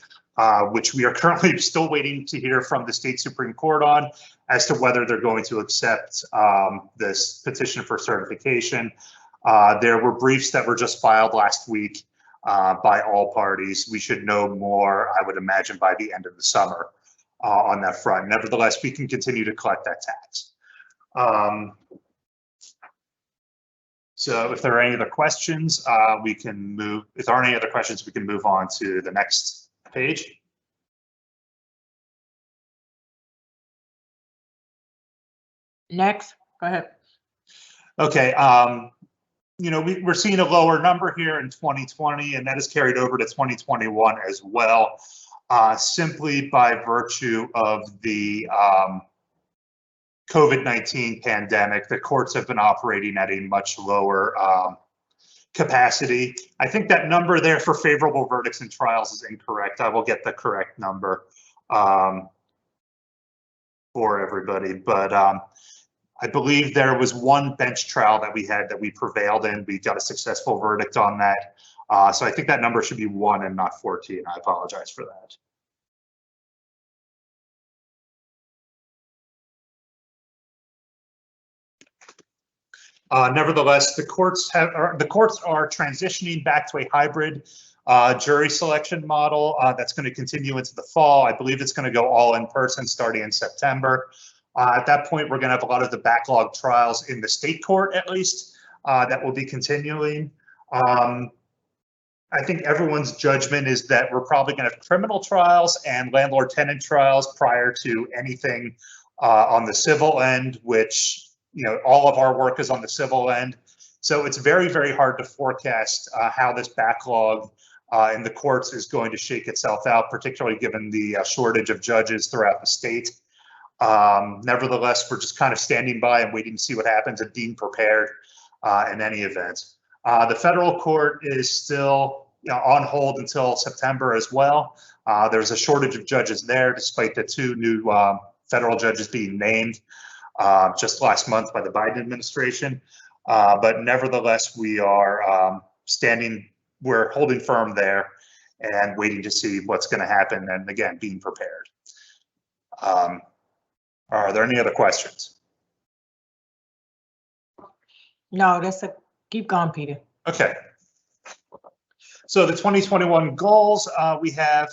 which we are currently still waiting to hear from the state Supreme Court on as to whether they're going to accept this petition for certification. There were briefs that were just filed last week by all parties. We should know more, I would imagine, by the end of the summer on that front. Nevertheless, we can continue to collect that tax. So if there are any other questions, we can move. If there aren't any other questions, we can move on to the next page. Next, go ahead. Okay. We're seeing a lower number here in 2020, and that is carried over to 2021 as well, simply by virtue of the COVID-19 pandemic. The courts have been operating at a much lower capacity. I think that number there for favorable verdicts and trials is incorrect. I will get the correct number for everybody, but I believe there was one bench trial that we had that we prevailed in. We got a successful verdict on that. So I think that number should be 1 and not 14. I apologize for that. Nevertheless, the courts are transitioning back to a hybrid jury selection model that's going to continue into the fall. I believe it's going to go all in person starting in September. At that point, we're going to have a lot of the backlog trials in the state court, at least, that will be continuing. I think everyone's judgment is that we're probably going to have criminal trials and landlord-tenant trials prior to anything on the civil end, which, all of our work is on the civil end. So it's very, very hard to forecast how this backlog in the courts is going to shake itself out, particularly given the shortage of judges throughout the state. Nevertheless, we're just kind of standing by and waiting to see what happens and being prepared in any event. The federal court is still on hold until September as well. There's a shortage of judges there, despite the 2 new federal judges being named just last month by the Biden administration. But nevertheless, we are we're holding firm there and waiting to see what's going to happen, and again, being prepared. Are there any other questions? No, keep going, Peter. Okay. So the 2021 goals, we have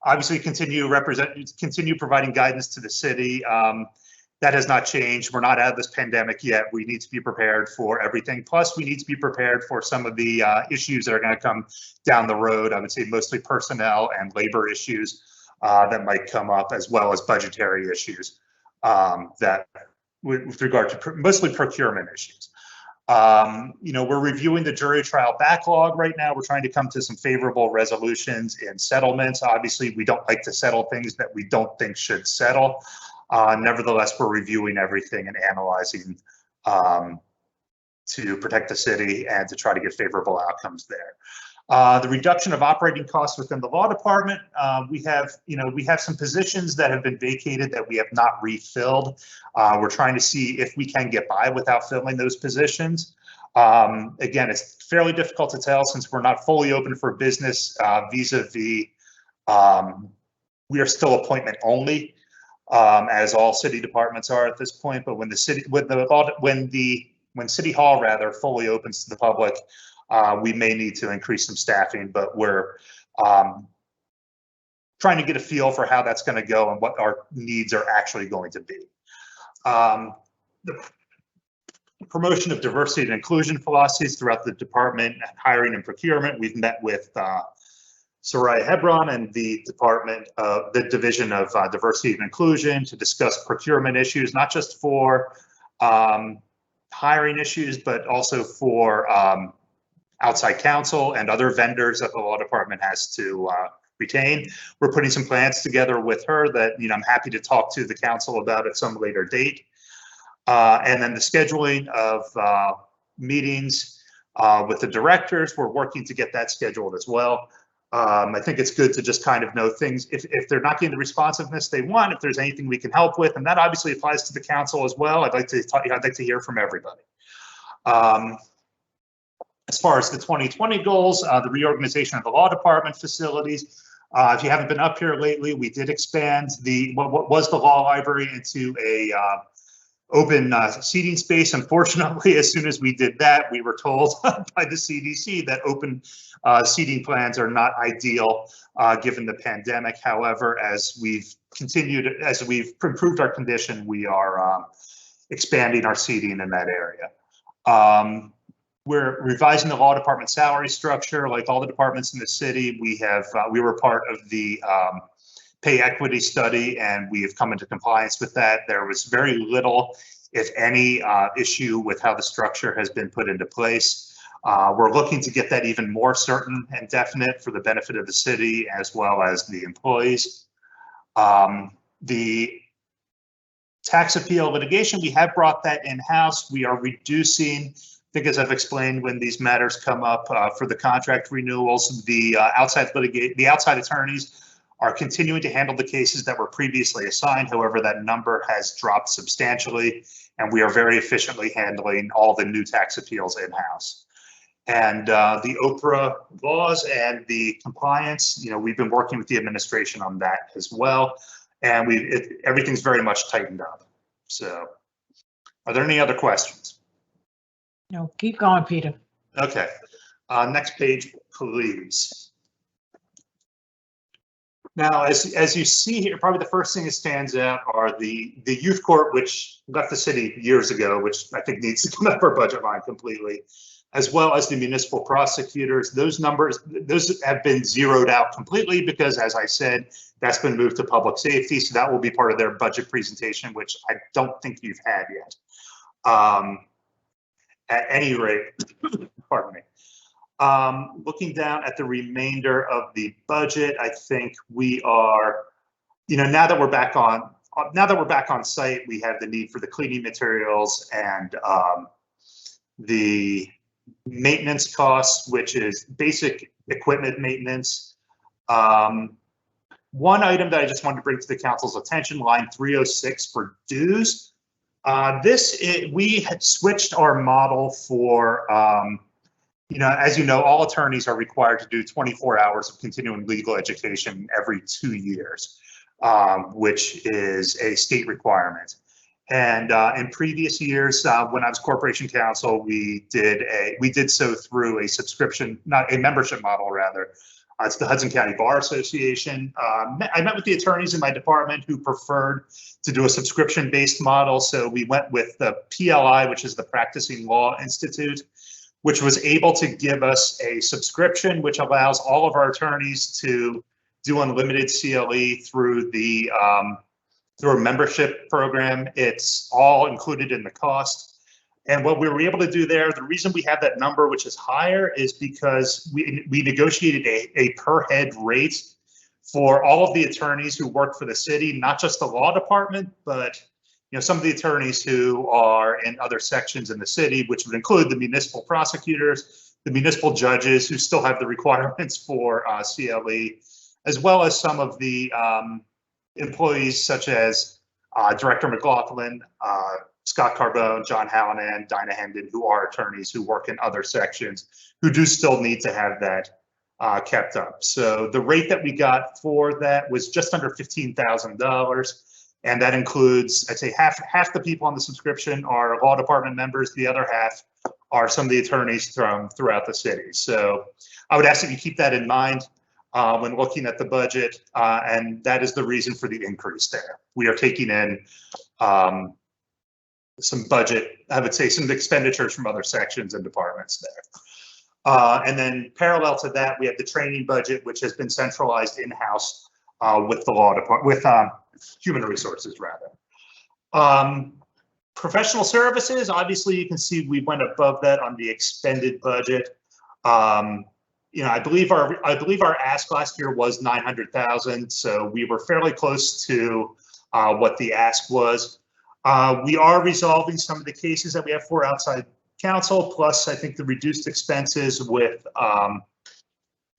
obviously continue providing guidance to the city. That has not changed. We're not out of this pandemic yet. We need to be prepared for everything. Plus, we need to be prepared for some of the issues that are going to come down the road. I would say mostly personnel and labor issues that might come up, as well as budgetary issues that with regard to mostly procurement issues. We're reviewing the jury trial backlog right now. We're trying to come to some favorable resolutions and settlements. Obviously, we don't like to settle things that we don't think should settle. Nevertheless, we're reviewing everything and analyzing to protect the city and to try to get favorable outcomes there. The reduction of operating costs within the law department. We have some positions that have been vacated that we have not refilled. We're trying to see if we can get by without filling those positions. Again, it's fairly difficult to tell since we're not fully open for business vis-a-vis. We are still appointment only, as all city departments are at this point. But when City Hall rather fully opens to the public, we may need to increase some staffing, but we're trying to get a feel for how that's going to go and what our needs are actually going to be. The promotion of diversity and inclusion philosophies throughout the department, hiring and procurement. We've met with Soraya Hebron and the Division of Diversity and Inclusion to discuss procurement issues, not just for hiring issues, but also for outside counsel and other vendors that the law department has to retain. We're putting some plans together with her that I'm happy to talk to the council about at some later date. And then the scheduling of meetings with the directors, we're working to get that scheduled as well. I think it's good to just kind of know things if they're not getting the responsiveness they want, if there's anything we can help with, and that obviously applies to the council as well. I'd like to hear from everybody. As far as the 2020 goals, the reorganization of the law department facilities. If you haven't been up here lately, we did expand what was the law library into a open seating space. Unfortunately, as soon as we did that, we were told by the CDC that open seating plans are not ideal given the pandemic. However, as we've improved our condition, we are expanding our seating in that area. We're revising the law department salary structure. Like all the departments in the city, we were part of the pay equity study, and we have come into compliance with that. There was very little, if any, issue with how the structure has been put into place. We're looking to get that even more certain and definite for the benefit of the city as well as the employees. The tax appeal litigation, we have brought that in-house. We are reducing, I think as I've explained when these matters come up for the contract renewals, the outside attorneys are continuing to handle the cases that were previously assigned. However, that number has dropped substantially, and we are very efficiently handling all the new tax appeals in-house. And the Oprah laws and the compliance, we've been working with the administration on that as well, and everything's very much tightened up. So, are there any other questions? No, keep going, Peter. Okay, next page, please. Now, as you see here, probably the first thing that stands out are the youth court, which left the city years ago, which I think needs to come up our budget line completely, as well as the municipal prosecutors. Those numbers, those have been zeroed out completely because, as I said, that's been moved to public safety. So that will be part of their budget presentation, which I don't think you've had yet. At any rate, pardon me. Looking down at the remainder of the budget, I think we are, now that we're back on now that we're back on site, we have the need for the cleaning materials and the maintenance costs, which is basic equipment maintenance. One item that I just wanted to bring to the council's attention, line 306 for dues. We had switched our model for, as you know, all attorneys are required to do 24 hours of continuing legal education every 2 years, which is a state requirement. And in previous years, when I was corporation counsel, we did so through a subscription, not a membership model, rather. It's the Hudson County Bar Association. I met with the attorneys in my department who preferred to do a subscription-based model. So we went with the PLI, which is the Practicing Law Institute, which was able to give us a subscription, which allows all of our attorneys to do unlimited CLE through through a membership program. It's all included in the cost. And what we were able to do there, the reason we have that number, which is higher, is because we negotiated a per head rate for all of the attorneys who work for the city, not just the law department, but some of the attorneys who are in other sections in the city, which would include the municipal prosecutors, the municipal judges who still have the requirements for CLE, as well as some of the employees such as Director McLaughlin, Scott Carbone, John Hallinan, Dinah Hendon, who are attorneys who work in other sections, who do still need to have that kept up. So the rate that we got for that was just under $15,000. And that includes, I'd say half the people on the subscription are law department members. The other half are some of the attorneys from throughout the city. So I would ask that you keep that in mind when looking at the budget. And that is the reason for the increase there. We are taking in some budget, I would say some expenditures from other sections and departments there. And then parallel to that, we have the training budget, which has been centralized in-house with the law department, with human resources rather. Professional services, obviously you can see we went above that on the expended budget. I believe our ask last year was 900,000, so we were fairly close to what the ask was. We are resolving some of the cases that we have for outside counsel, plus I think the reduced expenses with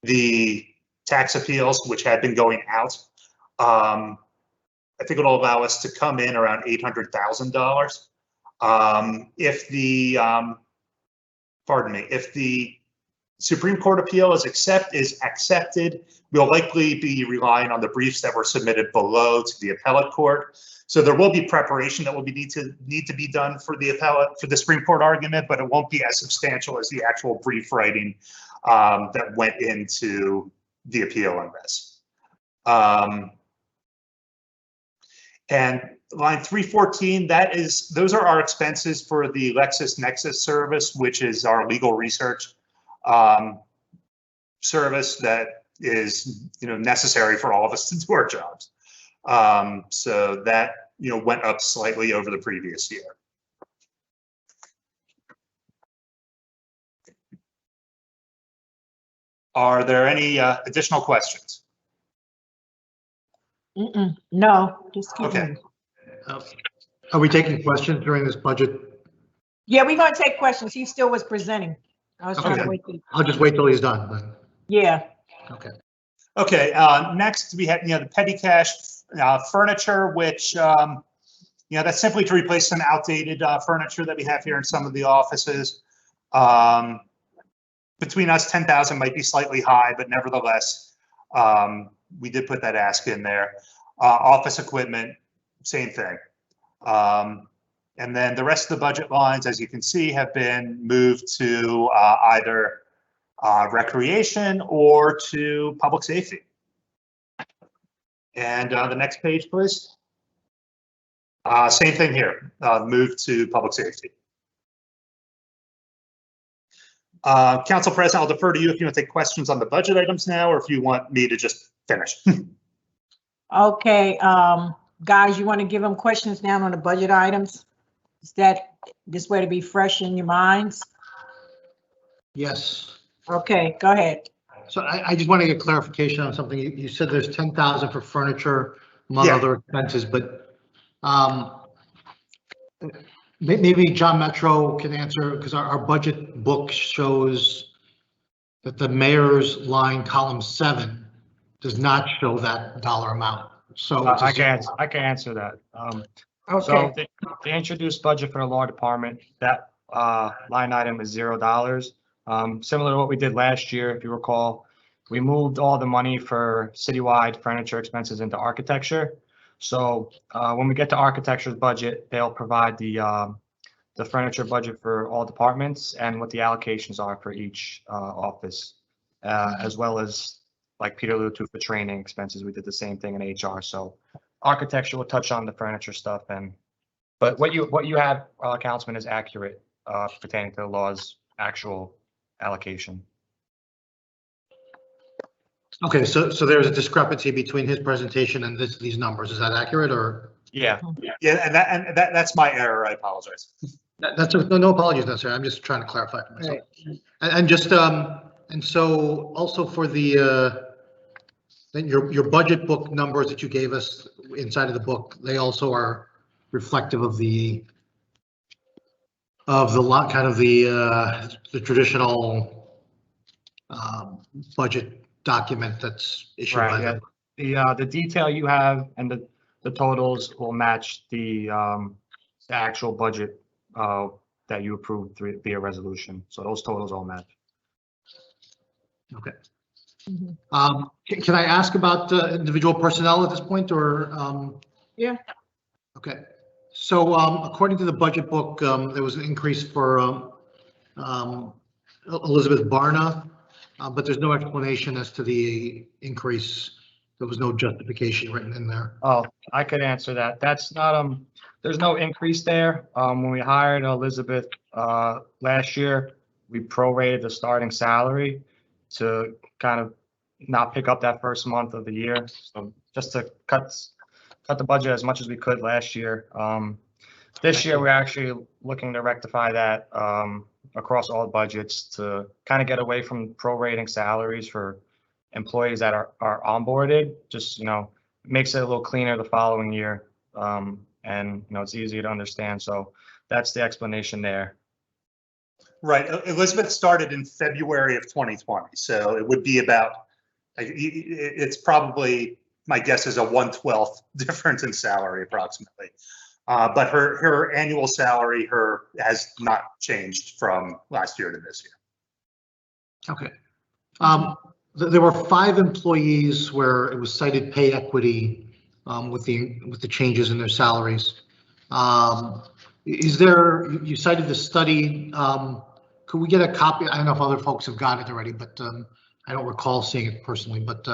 the tax appeals, which had been going out. I think it'll allow us to come in around $800,000. If the Supreme Court appeal is accepted, we'll likely be relying on the briefs that were submitted below to the appellate court. So there will be preparation that will need to be done for the Supreme Court argument, but it won't be as substantial as the actual brief writing that went into the appeal on this. And line 314, those are our expenses for the LexisNexis service, which is our legal research service that is necessary for all of us to do our jobs. So that went up slightly over the previous year. Are there any additional questions? No, just keep Okay. moving. Are we taking questions during this budget? Yeah, we're gonna take questions. He still was presenting. I was trying to Okay. wait. I'll just wait till he's done then. Yeah. Okay. Okay, next we have, the petty cash furniture, which, that's simply to replace some outdated furniture that we have here in some of the offices. Between us, 10,000 might be slightly high, but nevertheless, we did put that ask in there. Office equipment, same thing. And then the rest of the budget lines, as you can see, have been moved to either recreation or to public safety. And the next page, please. Same thing here, move to public safety. Council President, I'll defer to you if you want to take questions on the budget items now, or if you want me to just finish. Okay, guys, you want to give them questions now on the budget items? Is that this way to be fresh in your minds? Yes. Okay, go ahead. So I just want to get clarification on something. You said there's 10,000 for furniture, among Yeah. other expenses, but Maybe John Metro can answer, because our budget book shows that the mayor's line, column 7, does not show that dollar amount. So I can answer that. So the introduced budget for the law department, that line item is $0. Similar to what we did last year, if you recall, we moved all the money for citywide furniture expenses into architecture. So when we get to architecture's budget, they'll provide the furniture budget for all departments and what the allocations are for each office, as well as, like Peter alluded to, for training expenses. We did the same thing in HR. So architecture will touch on the furniture stuff, but what you have, Councilman, is accurate pertaining to the law's actual allocation. Okay, so there's a discrepancy between his presentation and these numbers. Is that accurate, or? Yeah. Yeah, and that's my error. I apologize. That's no apologies necessary. I'm just trying to clarify for myself. Right. And just and so also for the then your budget book numbers that you gave us inside of the book, they also are reflective of the lot, kind of the traditional budget document that's issued by them. The detail you have and the totals will match the actual budget that you approved via resolution. So those totals all match. Okay. Mhm. Can I ask about individual personnel at this point, or? Yeah. Okay. So according to the budget book, there was an increase for Elizabeth Barna, but there's no explanation as to the increase. There was no justification written in there. Oh, I could answer that. That's not, there's no increase there. When we hired Elizabeth last year, we prorated the starting salary to kind of not pick up that first month of the year. So just to cut the budget as much as we could last year. This year, we're actually looking to rectify that across all budgets to kind of get away from prorating salaries for employees that are onboarded. Just, makes it a little cleaner the following year. And, it's easier to understand. So that's the explanation there. Right. Elizabeth started in February of 2020. So it would be about, it's probably, my guess is a 1/12 difference in salary approximately. But her annual salary has not changed from last year to this year. Okay. There were 5 employees where it was cited pay equity with the changes in their salaries. Is there, you cited the study, could we get a copy? I don't know if other folks have got it already, but I don't recall seeing it personally, but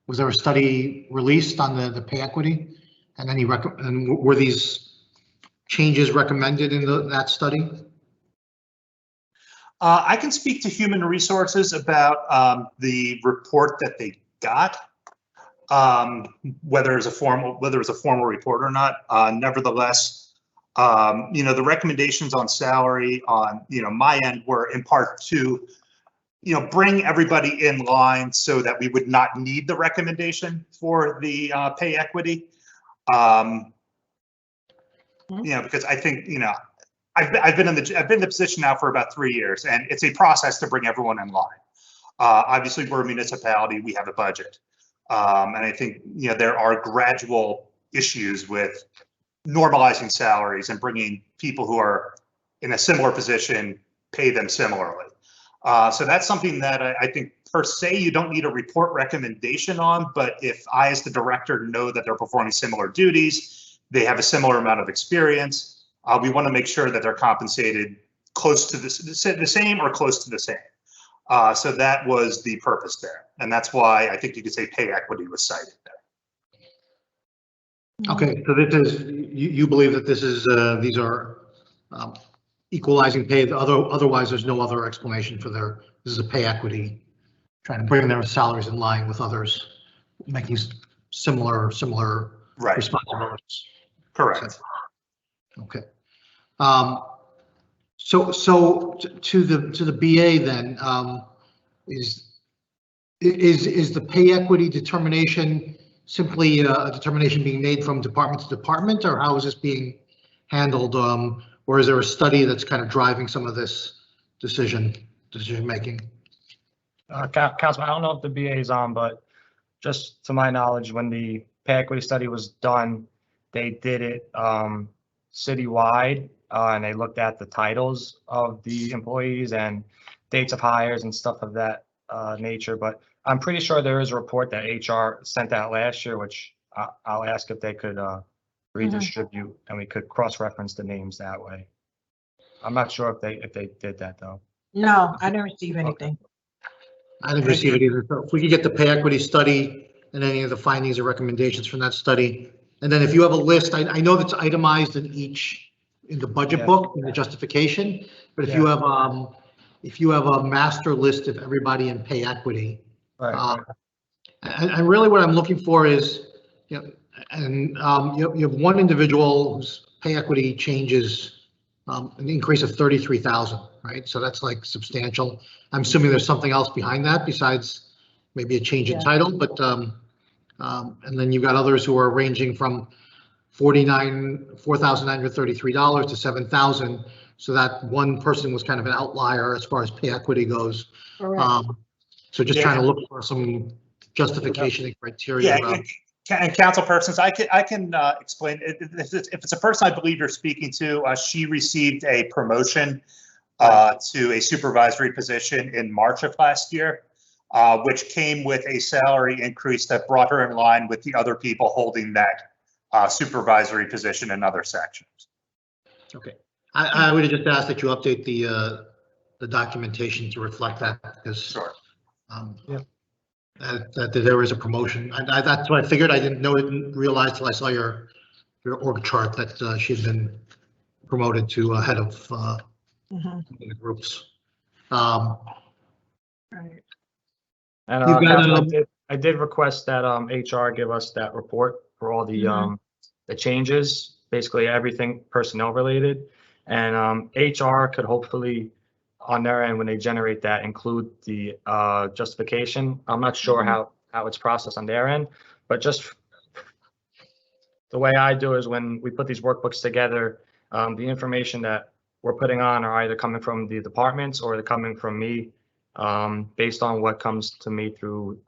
was there a study released on the pay equity? And any and were these changes recommended in that study? I can speak to Human Resources about the report that they got, whether it's a formal report or not. Nevertheless, the recommendations on salary on my end were in part to bring everybody in line so that we would not need the recommendation for the pay equity. Because I think I've been in the position now for about 3 years, and it's a process to bring everyone in line. Obviously, we're a municipality; we have a budget, and I think there are gradual issues with normalizing salaries and bringing people who are in a similar position, pay them similarly. So that's something that I think per se you don't need a report recommendation on, but if I as the director know that they're performing similar duties, they have a similar amount of experience, we want to make sure that they're compensated close to the same or close to the same. So that was the purpose there. And that's why I think you could say pay equity was cited there. Okay, so this is, you believe that this is, these are equalizing pay, otherwise there's no other explanation for this is a pay equity, trying to bring their salaries in line with others, making similar Right. responsibilities. Correct. Okay. So to the BA then, is the pay equity determination simply a determination being made from department to department, or how is this being handled? Or is there a study that's kind of driving some of this decision making? Councilman, I don't know if the BA is on, but just to my knowledge, when the pay equity study was done, they did it citywide, and they looked at the titles of the employees and dates of hires and stuff of that nature. But I'm pretty sure there is a report that HR sent out last year, which I'll ask if they could redistribute, and we could cross-reference the names that way. I'm not sure if they did that though. No, I didn't receive anything. I didn't receive it either. So if we could get the pay equity study and any of the findings or recommendations from that study. And then if you have a list, I know that's itemized in the budget book, in the justification, but if you have a master list of everybody in pay equity. Right. And really what I'm looking for is, you have one individual whose pay equity changes an increase of 33,000, right? So that's like substantial. I'm assuming there's something else behind that besides maybe a change in title, but and then you've got others who are ranging from $4,933 to $7,000. So that one person was kind of an outlier as far as pay equity goes. So just trying to look for some justification and criteria. And council persons, I can explain. If it's a person I believe you're speaking to, she received a promotion to a supervisory position in March of last year, which came with a salary increase that brought her in line with the other people holding that supervisory position in other sections. Okay, I would just ask that you update the documentation to reflect that, because Sure. That there is a promotion. That's what I figured. I didn't realize till I saw your org chart that she had been promoted to head of the groups. Right. And I did request that HR give us that report for all the changes, basically everything personnel related, and HR could hopefully on their end, when they generate that, include the justification. I'm not sure how it's processed on their end, but just the way I do is when we put these workbooks together, the information that we're putting on are either coming from the departments or they're coming from me, based on what comes to me through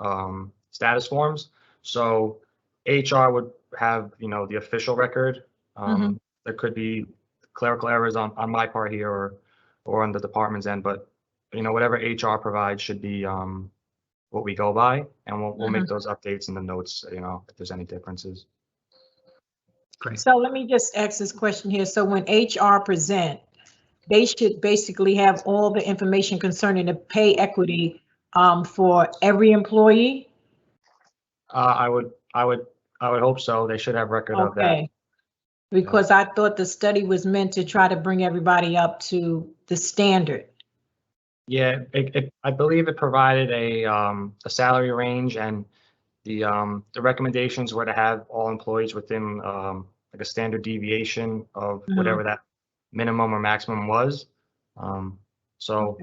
status forms. So HR would have, the official record. There could be clerical errors on my part here or on the department's end, but whatever HR provides should be what we go by, and we'll make those updates in the notes, if there's any differences. Great. So let me just ask this question here. So when HR present, they should basically have all the information concerning the pay equity for every employee? I would hope so. They should have record of that. Because I thought the study was meant to try to bring everybody up to the standard. Yeah, I believe it provided a salary range, and the recommendations were to have all employees within like a standard deviation of whatever that minimum or maximum was. So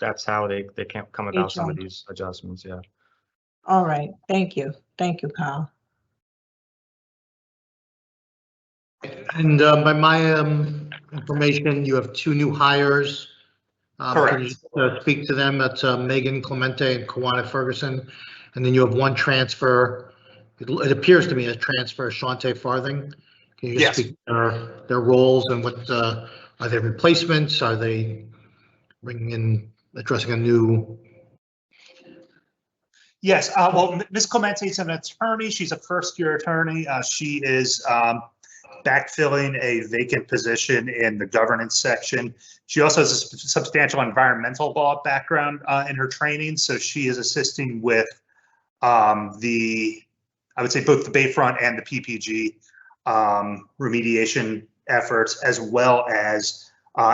that's how they can't come about some of these adjustments. Yeah. All right. Thank you. Thank you, Kyle. And by my information, you have 2 new hires. Correct. Can you speak to them? That's Megan Clemente and Kawana Ferguson. And then you have 1 transfer. It appears to me a transfer, Shante Farthing. Can you just speak to their roles and what are they replacements? Are they addressing a new? Yes. Well, Ms. Clemente is an attorney. She's a first-year attorney. She is backfilling a vacant position in the governance section. She also has a substantial environmental law background in her training, so she is assisting with I would say both the Bayfront and the PPG remediation efforts, as well as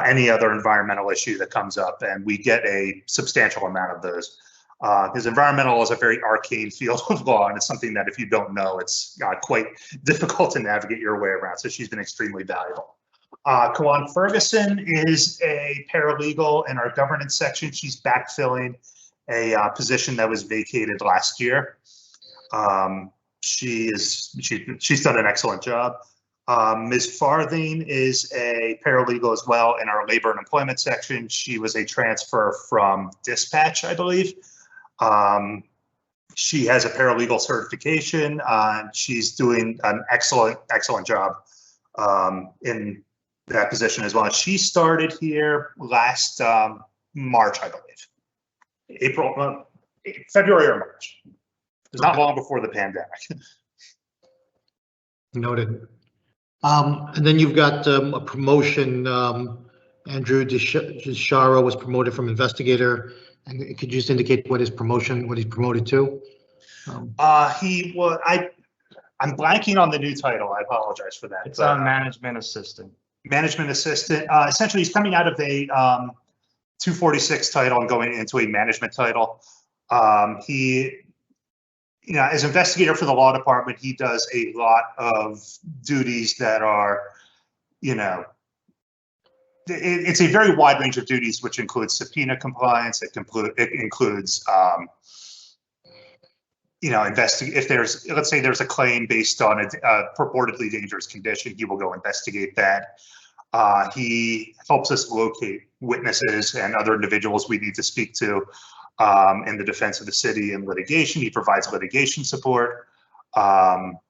any other environmental issue that comes up, and we get a substantial amount of those. Because environmental is a very arcane field of law, and it's something that if you don't know, it's quite difficult to navigate your way around. So she's been extremely valuable. Kawan Ferguson is a paralegal in our governance section. She's backfilling a position that was vacated last year. she's done an excellent job. Ms. Farthing is a paralegal as well in our labor and employment section. She was a transfer from dispatch, I believe. She has a paralegal certification. She's doing an excellent job in that position as well. She started here last March, I believe. February or March. It was not long before the pandemic. Noted. And then you've got a promotion. Andrew Deshara was promoted from investigator. And could you just indicate what his promotion, what he's promoted to? He was. I'm blanking on the new title. I apologize for that. It's a management assistant. Management assistant. Essentially, he's coming out of a 246 title and going into a management title. He, as investigator for the law department, he does a lot of duties that are, it's a very wide range of duties, which includes subpoena compliance. It includes, investigate if there's, let's say there's a claim based on a purportedly dangerous condition, he will go investigate that. He helps us locate witnesses and other individuals we need to speak to in the defense of the city in litigation. He provides litigation support.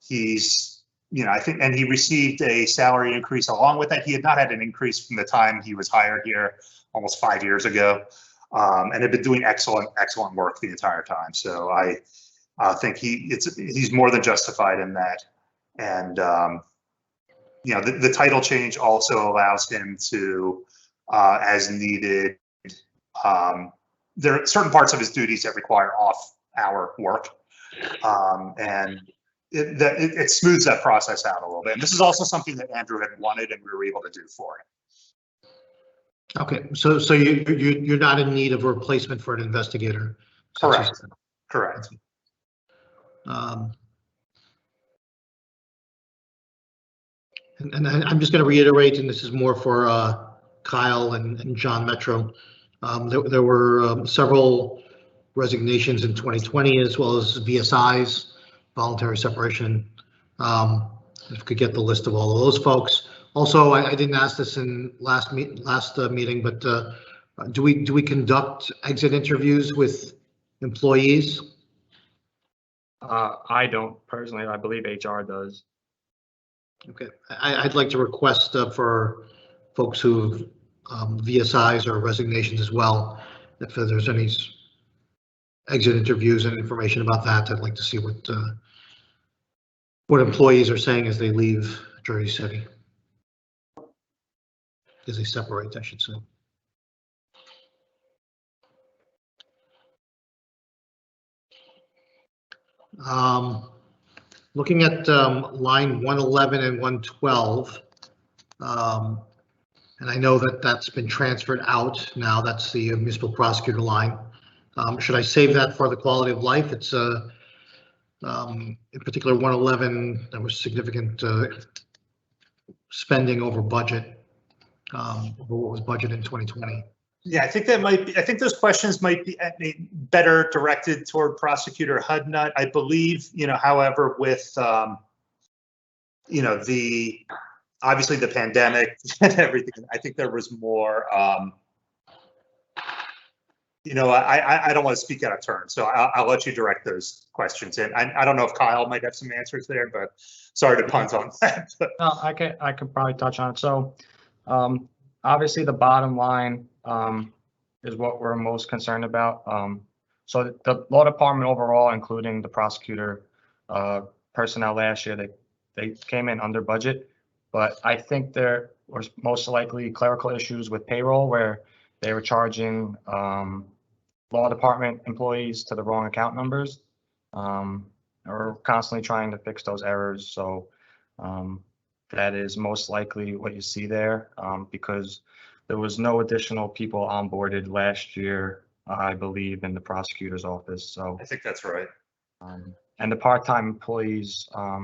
He's, I think, and he received a salary increase along with that. He had not had an increase from the time he was hired here almost 5 years ago, and had been doing excellent work the entire time. So I think he's more than justified in that. And the title change also allows him to, as needed, there are certain parts of his duties that require off-hour work, and it smooths that process out a little bit. And this is also something that Andrew had wanted, and we were able to do for him. Okay, so you're not in need of a replacement for an investigator. Correct. Correct. And I'm just going to reiterate, and this is more for Kyle and John Metro. There were several resignations in 2020, as well as VSIs, voluntary separation. If we could get the list of all of those folks. Also, I didn't ask this in last meeting, but do we conduct exit interviews with employees? I don't personally. I believe HR does. Okay, I'd like to request for folks who VSIs or resignations as well, if there's any exit interviews and information about that. I'd like to see what employees are saying as they leave Jersey City, as they separate, I should say. Looking at line 111 and 112, and I know that that's been transferred out now. That's the municipal prosecutor line. Should I save that for the quality of life? It's in particular 111. There was significant spending over budget, over what was budgeted in 2020. Yeah, I think that might be. I think those questions might be better directed toward Prosecutor Hudnut. I believe, however, with obviously the pandemic and everything, I think there was more. I don't want to speak out of turn, so I'll let you direct those questions in. I don't know if Kyle might have some answers there, but sorry to punt on that. No, I can probably touch on it. So, obviously, the bottom line is what we're most concerned about. So the law department overall, including the prosecutor personnel last year, they came in under budget, but I think there was most likely clerical issues with payroll where they were charging law department employees to the wrong account numbers. We're constantly trying to fix those errors. So that is most likely what you see there, because there was no additional people onboarded last year, I believe, in the prosecutor's office. So I think that's right. And the part-time employees, I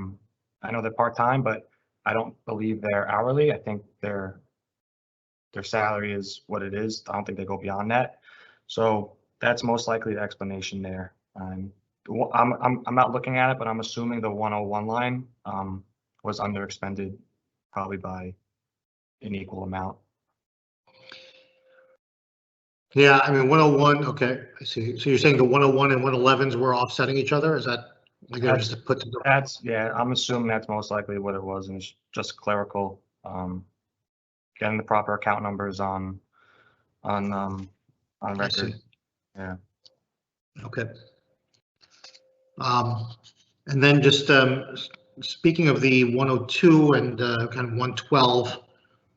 know they're part-time, but I don't believe they're hourly. I think their salary is what it is. I don't think they go beyond that. So that's most likely the explanation there. I'm not looking at it, but I'm assuming the 101 line was under expended probably by an equal amount. Yeah, I mean, 101, okay, I see. So you're saying the 101 and 111s were offsetting each other? Is that like they're just put together? That's, yeah, I'm assuming that's most likely what it was, and it's just clerical, getting the proper account numbers on record. see. Yeah. Okay. And then just speaking of the 102 and kind of 112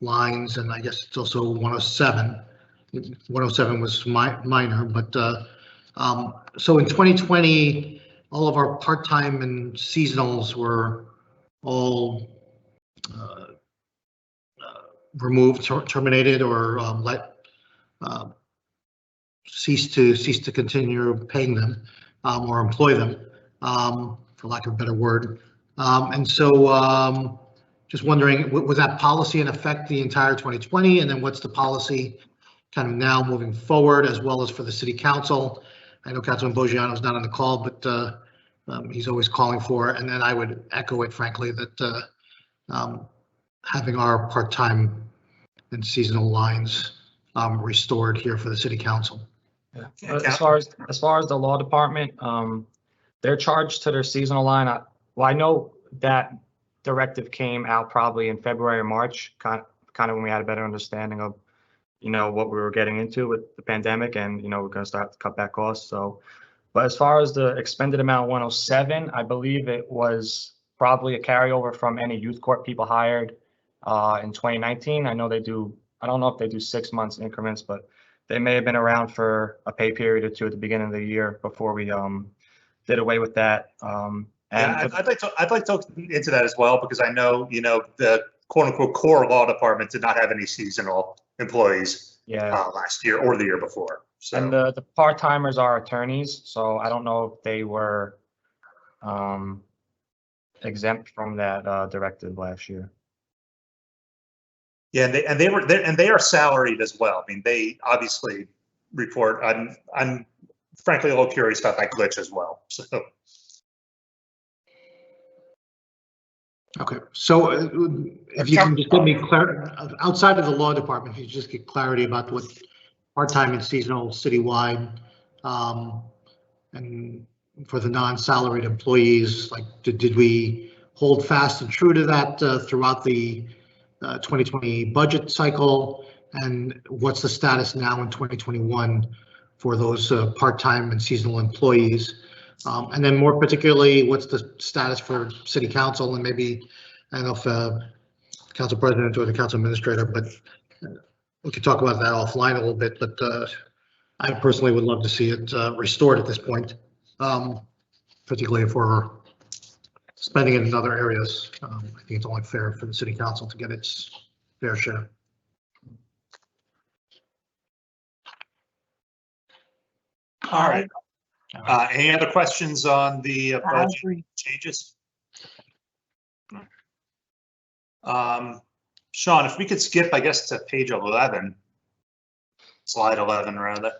lines, and I guess it's also 107. 107 was minor, but so in 2020, all of our part-time and seasonals were all removed, terminated, or cease to continue paying them or employ them, for lack of a better word. And so just wondering, was that policy in effect the entire 2020? And then what's the policy kind of now moving forward, as well as for the city council? I know Councilman Boggiano is not on the call, but he's always calling for it. And then I would echo it, frankly, that having our part-time and seasonal lines restored here for the city council. Yeah. As far as the law department, they're charged to their seasonal line. Well, I know that directive came out probably in February or March, kind of when we had a better understanding of, what we were getting into with the pandemic, and we're going to start to cut back costs. So, but as far as the expended amount 107, I believe it was probably a carryover from any youth court people hired in 2019. I know they do. I don't know if they do 6 months increments, but they may have been around for a pay period or two at the beginning of the year before we did away with that. And yeah, I'd like to look into that as well, because I know, the quote unquote core law department did not have any seasonal employees last year or the year before. So. And the part-timers are attorneys, so I don't know if they were exempt from that directive last year. Yeah, and they are salaried as well. I mean, they obviously report. I'm frankly a little curious about that glitch as well. So. Okay, so if you can just give me clarity outside of the law department, if you just get clarity about what part-time and seasonal citywide, and for the non-salaried employees, like did we hold fast and true to that throughout the 2020 budget cycle, and what's the status now in 2021 for those part-time and seasonal employees? And then more particularly, what's the status for city council? And maybe, I don't know if council president or the council administrator, but we could talk about that offline a little bit, but I personally would love to see it restored at this point, particularly if we're spending it in other areas. I think it's only fair for the city council to get its fair share. All right. Any other questions on the budget changes? Sean, if we could skip, I guess, to page 11, slide 11 rather.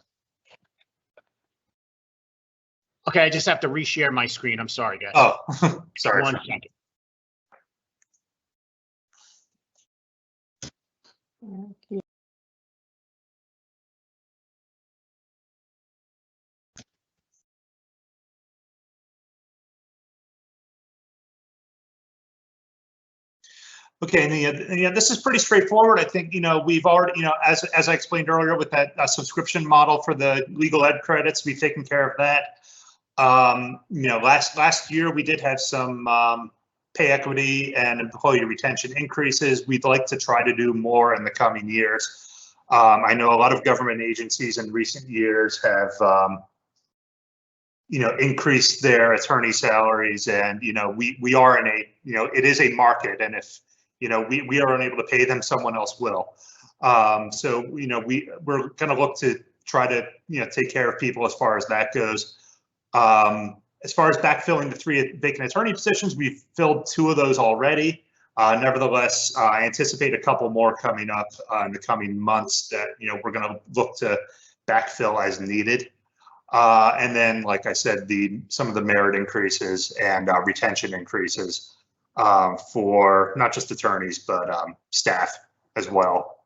Okay, I just have to reshare my screen. I'm sorry, guys. Oh, sorry. 1 second. Okay, and yeah, this is pretty straightforward. I think, we've already, as I explained earlier with that subscription model for the legal ed credits, we've taken care of that. Last year we did have some pay equity and employee retention increases. We'd like to try to do more in the coming years. I know a lot of government agencies in recent years have, increased their attorney salaries, and, we are in a, it is a market, and if, we are unable to pay them, someone else will. So, we're going to look to try to, take care of people as far as that goes. As far as backfilling the 3 vacant attorney positions, we've filled 2 of those already. Nevertheless, I anticipate a couple more coming up in the coming months that, we're going to look to backfill as needed. And then, like I said, some of the merit increases and retention increases for not just attorneys, but staff as well.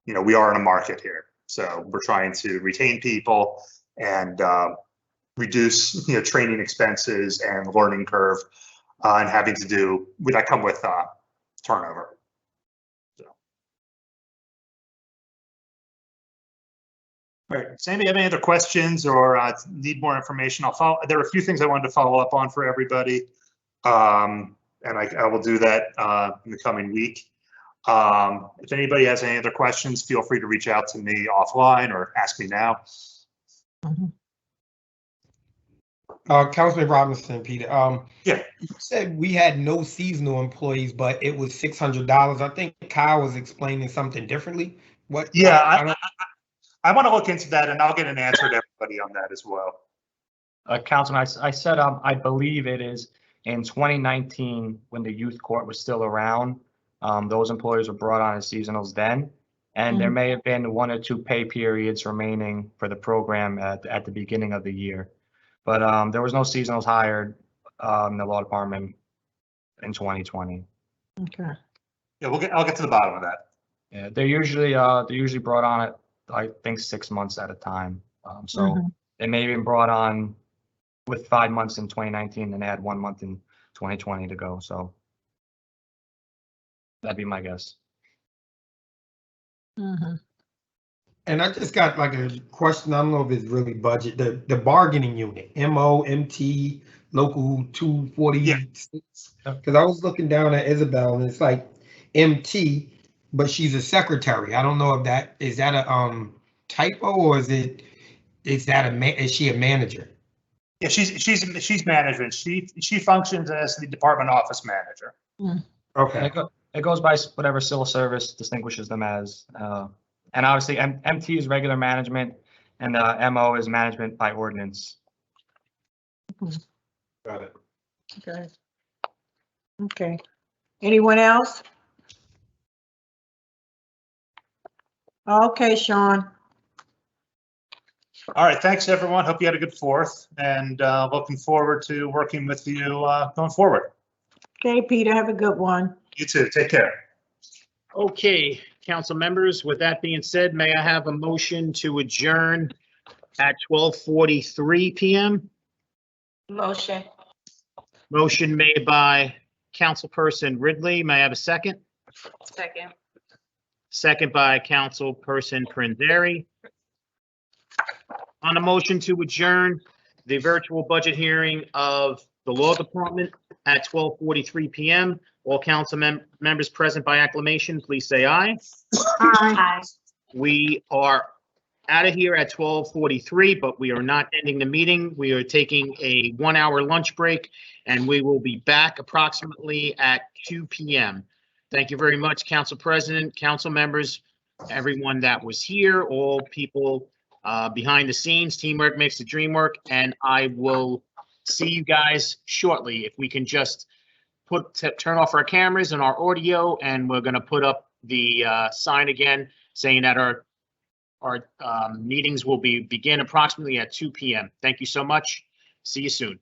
We are in a market here, so we're trying to retain people and reduce, training expenses and learning curve and having to do that come with turnover. So. All right. Does anybody have any other questions or need more information? There are a few things I wanted to follow up on for everybody, and I will do that in the coming week. If anybody has any other questions, feel free to reach out to me offline or ask me now. Councilman Robinson, Peter. Yeah. You said we had no seasonal employees, but it was $600. I think Kyle was explaining something differently. What? Yeah, I want to look into that, and I'll get an answer to everybody on that as well. Councilman, I said I believe it is in 2019 when the youth court was still around. Those employees were brought on as seasonals then, and there may have been 1 or 2 pay periods remaining for the program at the beginning of the year. But there was no seasonals hired in the law department in 2020. Okay. Yeah, I'll get to the bottom of that. Yeah, they're usually brought on at, I think, 6 months at a time. So they may have been brought on with 5 months in 2019 and they had 1 month in 2020 to go. So that'd be my guess. And I just got like a question. I don't know if it's really budget. The bargaining unit, MOMT Local 246. Because I was looking down at Isabel and it's like MT, but she's a secretary. I don't know if is that a typo or is she a manager? Yeah, she's management. She functions as the department office manager. Okay. It goes by whatever civil service distinguishes them as. And obviously, MT is regular management, and MO is management by ordinance. Got it. Okay. Okay. Anyone else? Okay, Sean. All right, thanks everyone. Hope you had a good 4th, and looking forward to working with you going forward. Okay, Peter, have a good one. You too. Take care. Okay, council members, with that being said, may I have a motion to adjourn at 12:43 p.m.? Motion. Motion made by Councilperson Ridley. May I have a second? Second. Second by Councilperson Prinzary. On a motion to adjourn the virtual budget hearing of the law department at 12:43 p.m. All council members present by acclamation, please say aye. Aye. We are out of here at 12:43, but we are not ending the meeting. We are taking a 1-hour lunch break, and we will be back approximately at 2 p.m. Thank you very much, Council President, council members, everyone that was here, all people behind the scenes. Teamwork makes the dream work, and I will see you guys shortly. If we can just turn off our cameras and our audio, and we're going to put up the sign again saying that our meetings will begin approximately at 2 p.m. Thank you so much. See you soon.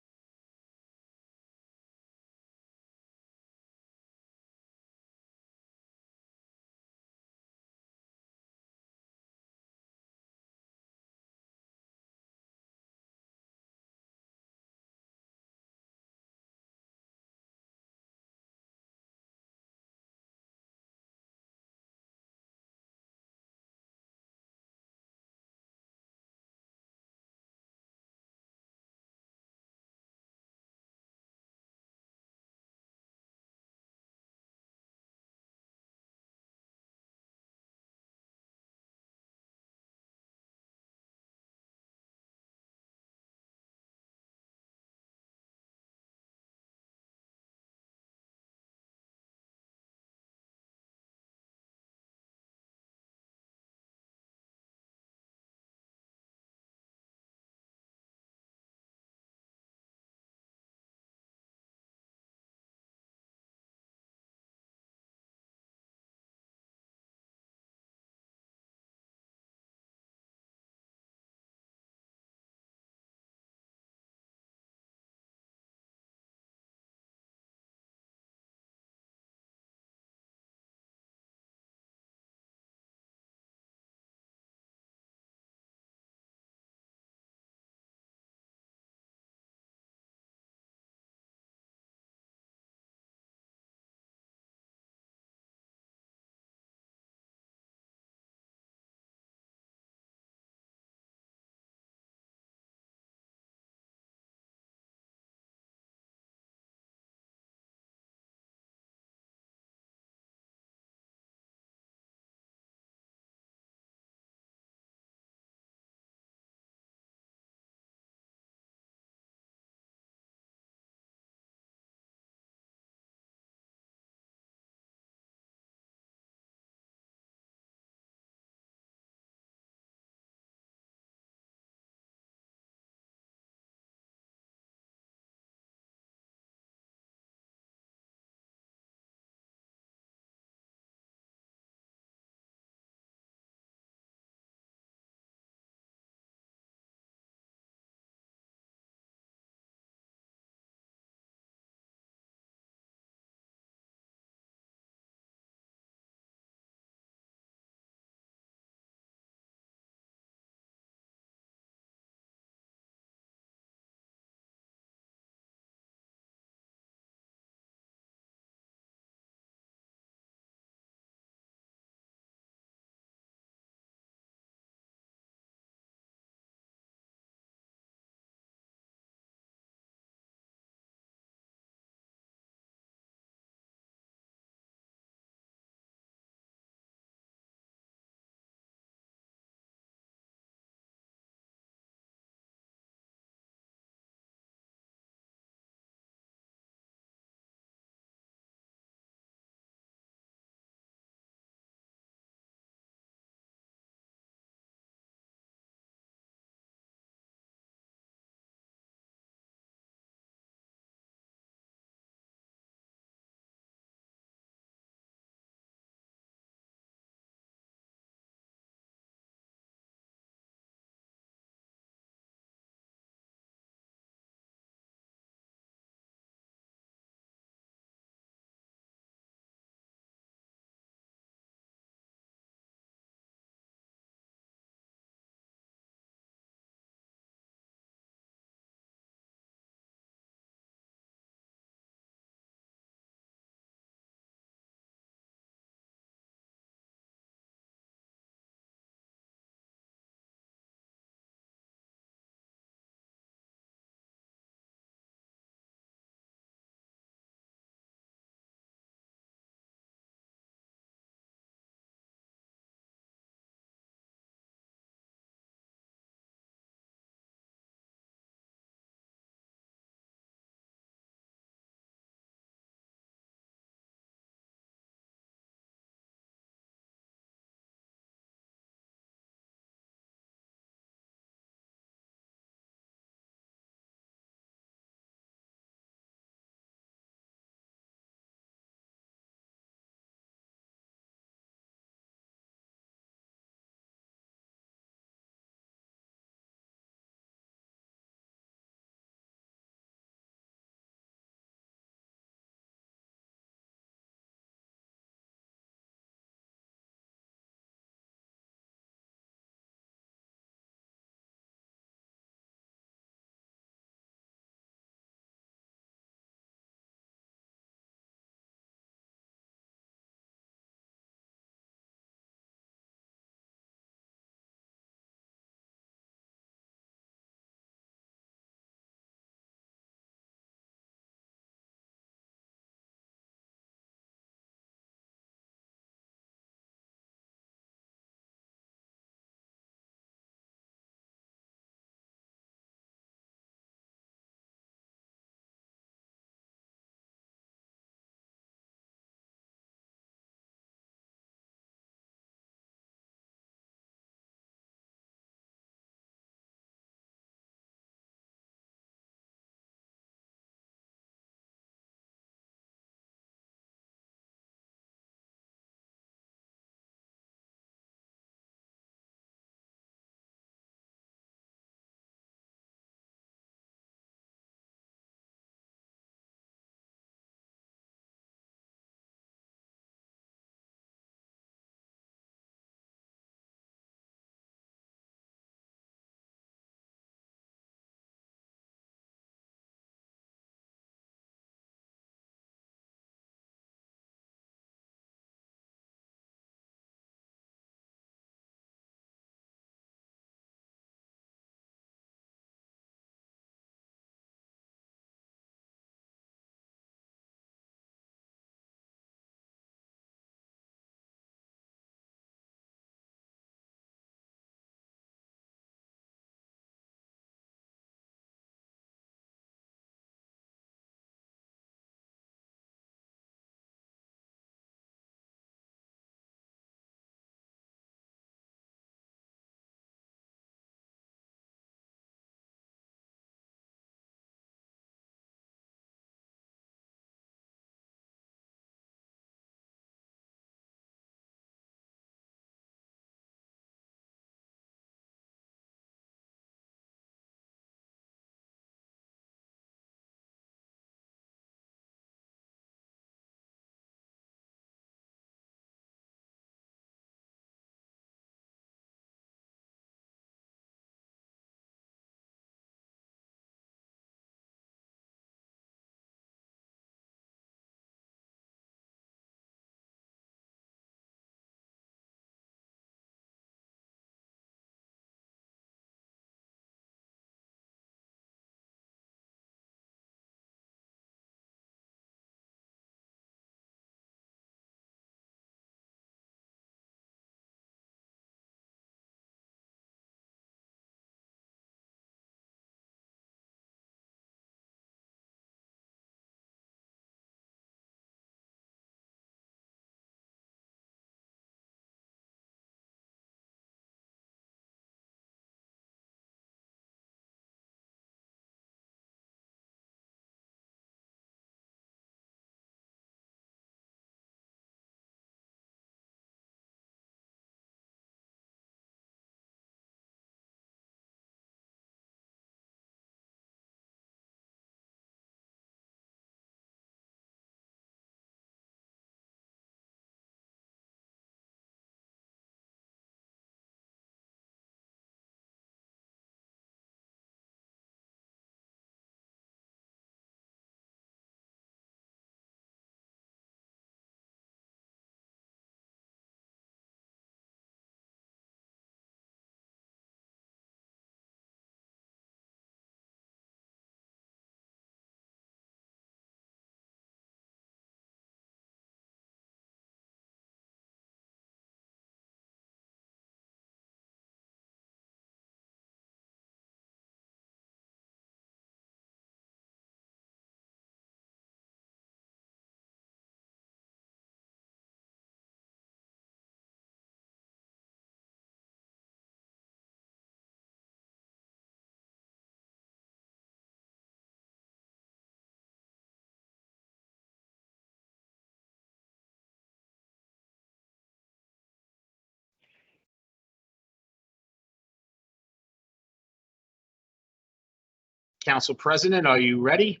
Council President, are you ready?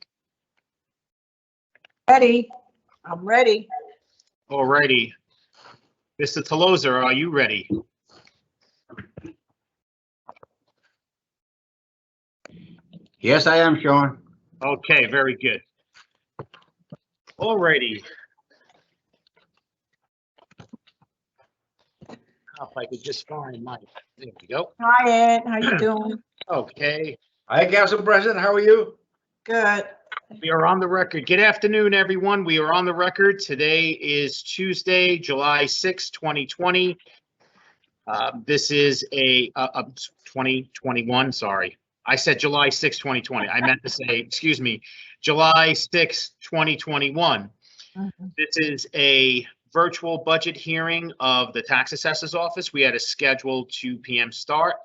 Ready? I'm ready. Alrighty. Mr. Tolosa, are you ready? Yes, I am, Sean. Okay, very good. Alrighty. If I could just find my, there we go. Hi, Ed. How you doing? Okay, Hi, Council President. How are you? Good. we are on the record. Good afternoon, everyone. We are on the record. Today is Tuesday, July 6, 2020. This is a 2021, sorry. I said July 6, 2020. I meant to say, excuse me, July 6, 2021. This is a virtual budget hearing of the tax assessor's office. We had a scheduled 2 p.m. start.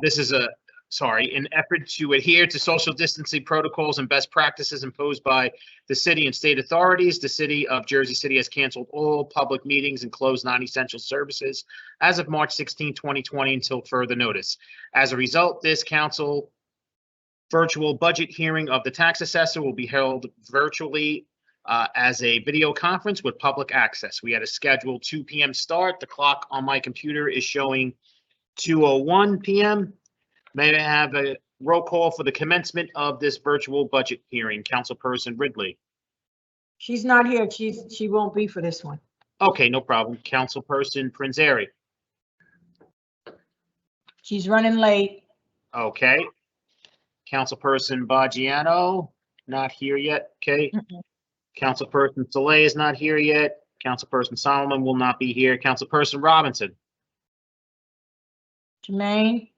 This is an effort to adhere to social distancing protocols and best practices imposed by the city and state authorities. The city of Jersey City has canceled all public meetings and closed non-essential services as of March 16, 2020 until further notice. As a result, this council virtual budget hearing of the tax assessor will be held virtually as a video conference with public access. We had a scheduled 2 p.m. start. The clock on my computer is showing 2:01 p.m. May I have a roll call for the commencement of this virtual budget hearing? Councilperson Ridley. She's not here. She won't be for this one. Okay, no problem. Councilperson Prinzeri. She's running late. Okay. Councilperson Baggiano, not here yet. Okay. Councilperson Soleil is not here yet. Councilperson Solomon will not be here. Councilperson Robinson. Jermaine?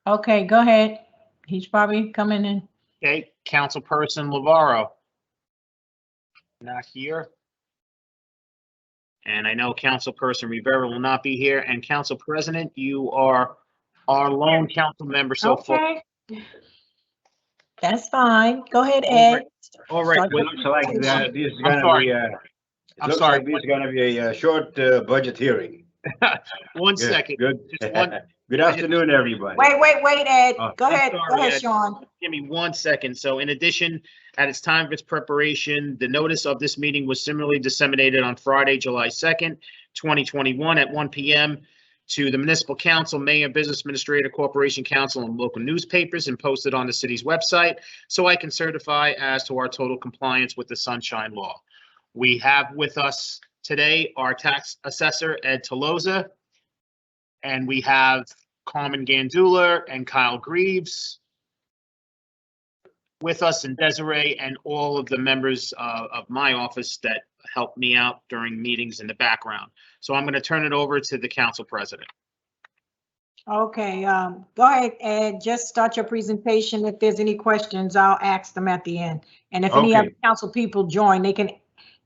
Okay, go ahead. He's probably coming in. Okay. Councilperson Lavaro. Not here. And I know Councilperson Rivera will not be here. And Council President, you are our lone council member so far. Okay. That's fine. Go ahead, Ed. All right. It looks like this is I'm gonna sorry. be I'm sorry. like this is gonna be a short budget hearing. One Good, second. Good. Just one. Good afternoon, everybody. Wait, Ed. Oh, Go I'm ahead. sorry, Go ahead, Ed. Sean. Give me 1 second. So in addition, at its time of its preparation, the notice of this meeting was similarly disseminated on Friday, July 2nd, 2021 at 1 p.m. to the Municipal Council, Mayor, Business Administrator, Corporation Council, and local newspapers and posted on the city's website so I can certify as to our total compliance with the Sunshine Law. We have with us today our tax assessor, Ed Tolosa, and we have Carmen Gandula and Kyle Greaves with us, and Desiree and all of the members of my office that helped me out during meetings in the background. So I'm going to turn it over to the council president. Okay, go ahead, Ed. Just start your presentation. If there's any questions, I'll ask them at the end. And if any Okay. other council people join, they can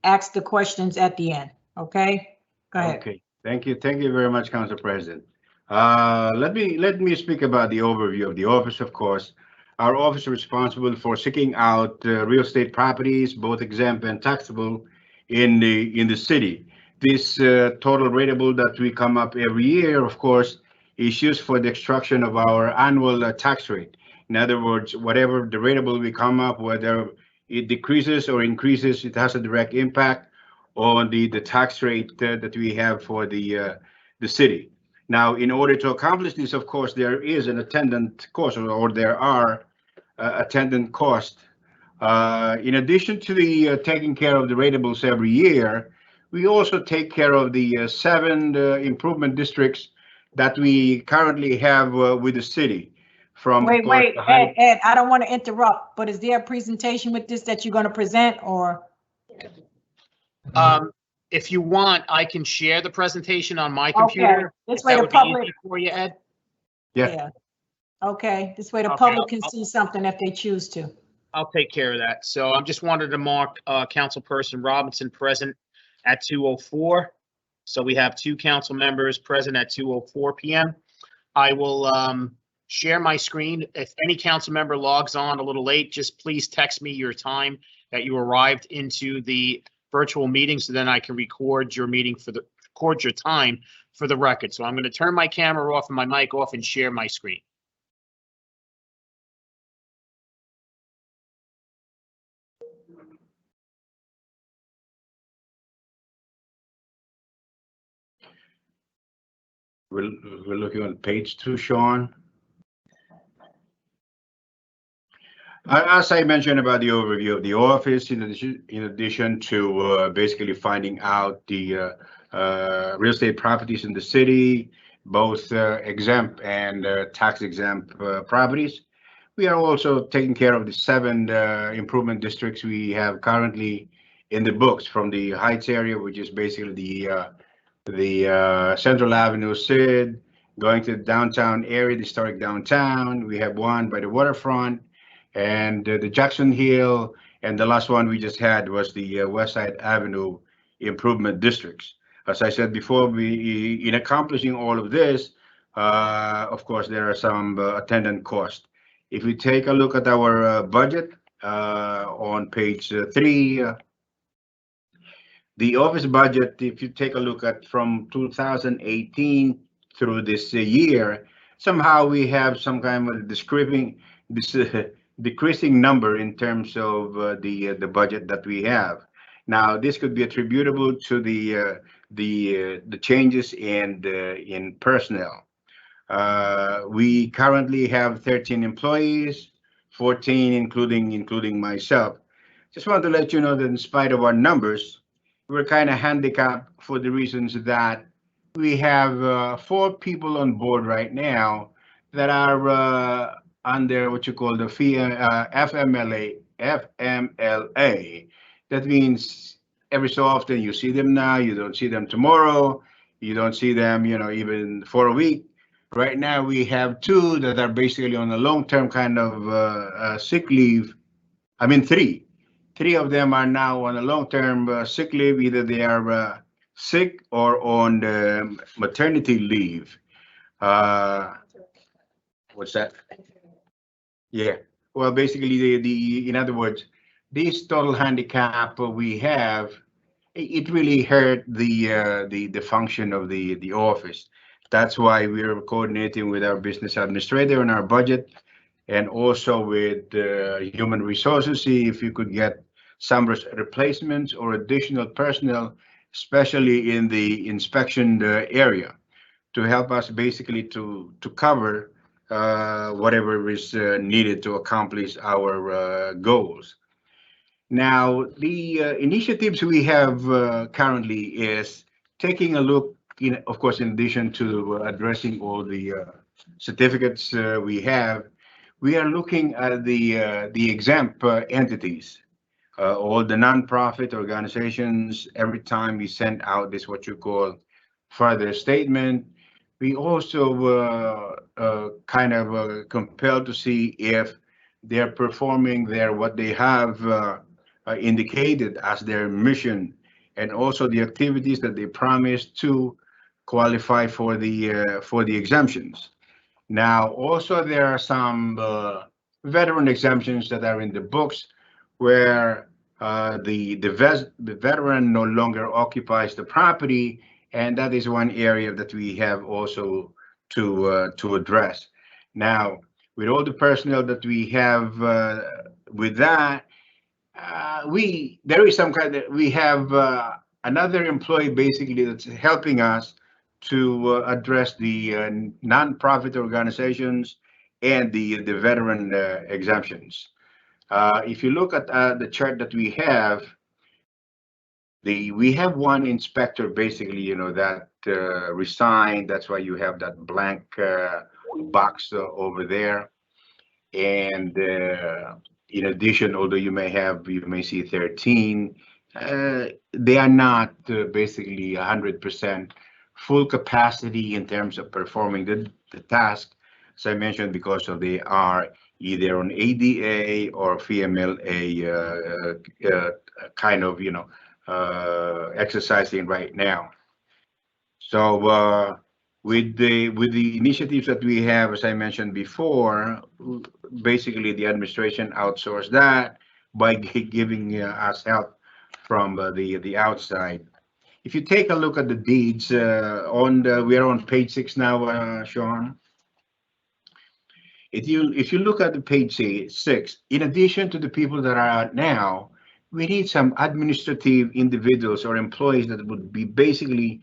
ask the questions at the end. Okay? Go ahead. Okay, thank you very much, Council President. Let me speak about the overview of the office. Of course, our office is responsible for seeking out real estate properties, both exempt and taxable, in the city. This total rateable that we come up every year, of course, is used for the extraction of our annual tax rate. In other words, whatever the rateable we come up, whether it decreases or increases, it has a direct impact on the tax rate that we have for the city. Now, in order to accomplish this, of course, there is an attendant cost, or there are attendant costs. In addition to the taking care of the rateables every year, we also take care of the 7 improvement districts that we currently have with the city. From Wait, Ed, I don't want to interrupt, but is there a presentation with this that you're going to present, or? If you want, I can share the presentation on my computer. This if way that the would be public. easy for you, Ed. Yeah. Okay, this way the Okay, public can see something if they choose to. I'll take care of that. So I just wanted to mark Councilperson Robinson present at 2:04. So we have 2 council members present at 2:04 p.m. I will share my screen. If any council member logs on a little late, just please text me your time that you arrived into the virtual meeting, so then I can record your meeting record your time for the record. So I'm going to turn my camera off and my mic off and share my screen. we're looking on page 2, Sean. As I mentioned about the overview of the office, in addition to basically finding out the real estate properties in the city, both exempt and tax exempt properties, we are also taking care of the 7 improvement districts we have currently in the books, from the Heights area, which is basically the Central Avenue SID, going to the downtown area, the historic downtown. We have one by the waterfront, and the Jackson Hill, and the last one we just had was the West Side Avenue improvement districts. As I said before, in accomplishing all of this, of course, there are some attendant costs. If we take a look at our budget on page 3, the office budget, if you take a look at from 2018 through this year, somehow we have some kind of decreasing number in terms of the budget that we have. Now, this could be attributable to the changes in personnel. We currently have 13 employees, 14 including myself. Just want to let you know that in spite of our numbers, we're kind of handicapped for the reasons that we have 4 people on board right now that are under what you call the FMLA. That means every so often you see them now, you don't see them tomorrow, you don't see them, even for a week. Right now we have 2 that are basically on a long-term kind of sick leave. I mean 3. 3 of them are now on a long-term sick leave. Either they are sick or on the maternity leave. What's that? Yeah. Well, basically, in other words, this total handicap we have, it really hurt the function of the office. That's why we're coordinating with our business administrator on our budget, and also with human resources, see if you could get some replacements or additional personnel, especially in the inspection area, to help us basically to cover whatever is needed to accomplish our goals. Now, the initiatives we have currently is taking a look, of course, in addition to addressing all the certificates we have, we are looking at the exempt entities, all the nonprofit organizations. Every time we send out this, what you call further statement, we also kind of compelled to see if they're performing what they have indicated as their mission, and also the activities that they promised to qualify for the exemptions. Now, also there are some veteran exemptions that are in the books, where the veteran no longer occupies the property, and that is one area that we have also to address. Now, with all the personnel that we have with that, there is some kind of, we have another employee basically that's helping us to address the non-profit organizations and the veteran exemptions. If you look at the chart that we have one inspector basically, that resigned. That's why you have that blank box over there. And in addition, although you may see 13, they are not basically 100% full capacity in terms of performing the task, as I mentioned, because of they are either on ADA or FMLA kind of, exercising right now. So with the initiatives that we have, as I mentioned before, basically the administration outsourced that by giving us help from the outside. If you take a look at the deeds we are on page 6 now, Sean. If you look at the page 6, in addition to the people that are out now, we need some administrative individuals or employees that would be basically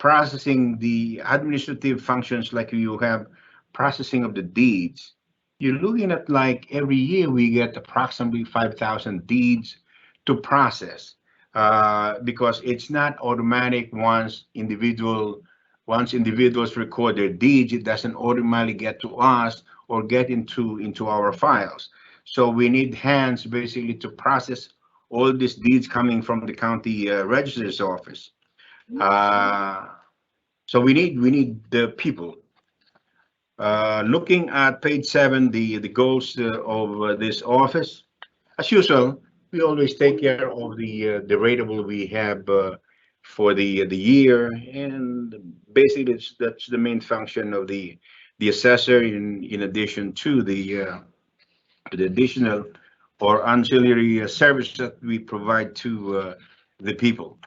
processing the administrative functions, like you have processing of the deeds, you're looking at like every year we get approximately 5,000 deeds to process, because it's not automatic. Once individuals record their deeds, it doesn't automatically get to us or get into our files. So we need hands basically to process all these deeds coming from the county registrar's office. So we need the people. Looking at page 7, the goals of this office. As usual, we always take care of the rateable we have for the year, and basically that's the main function of the assessor, in addition to the additional or ancillary service that we provide to the people.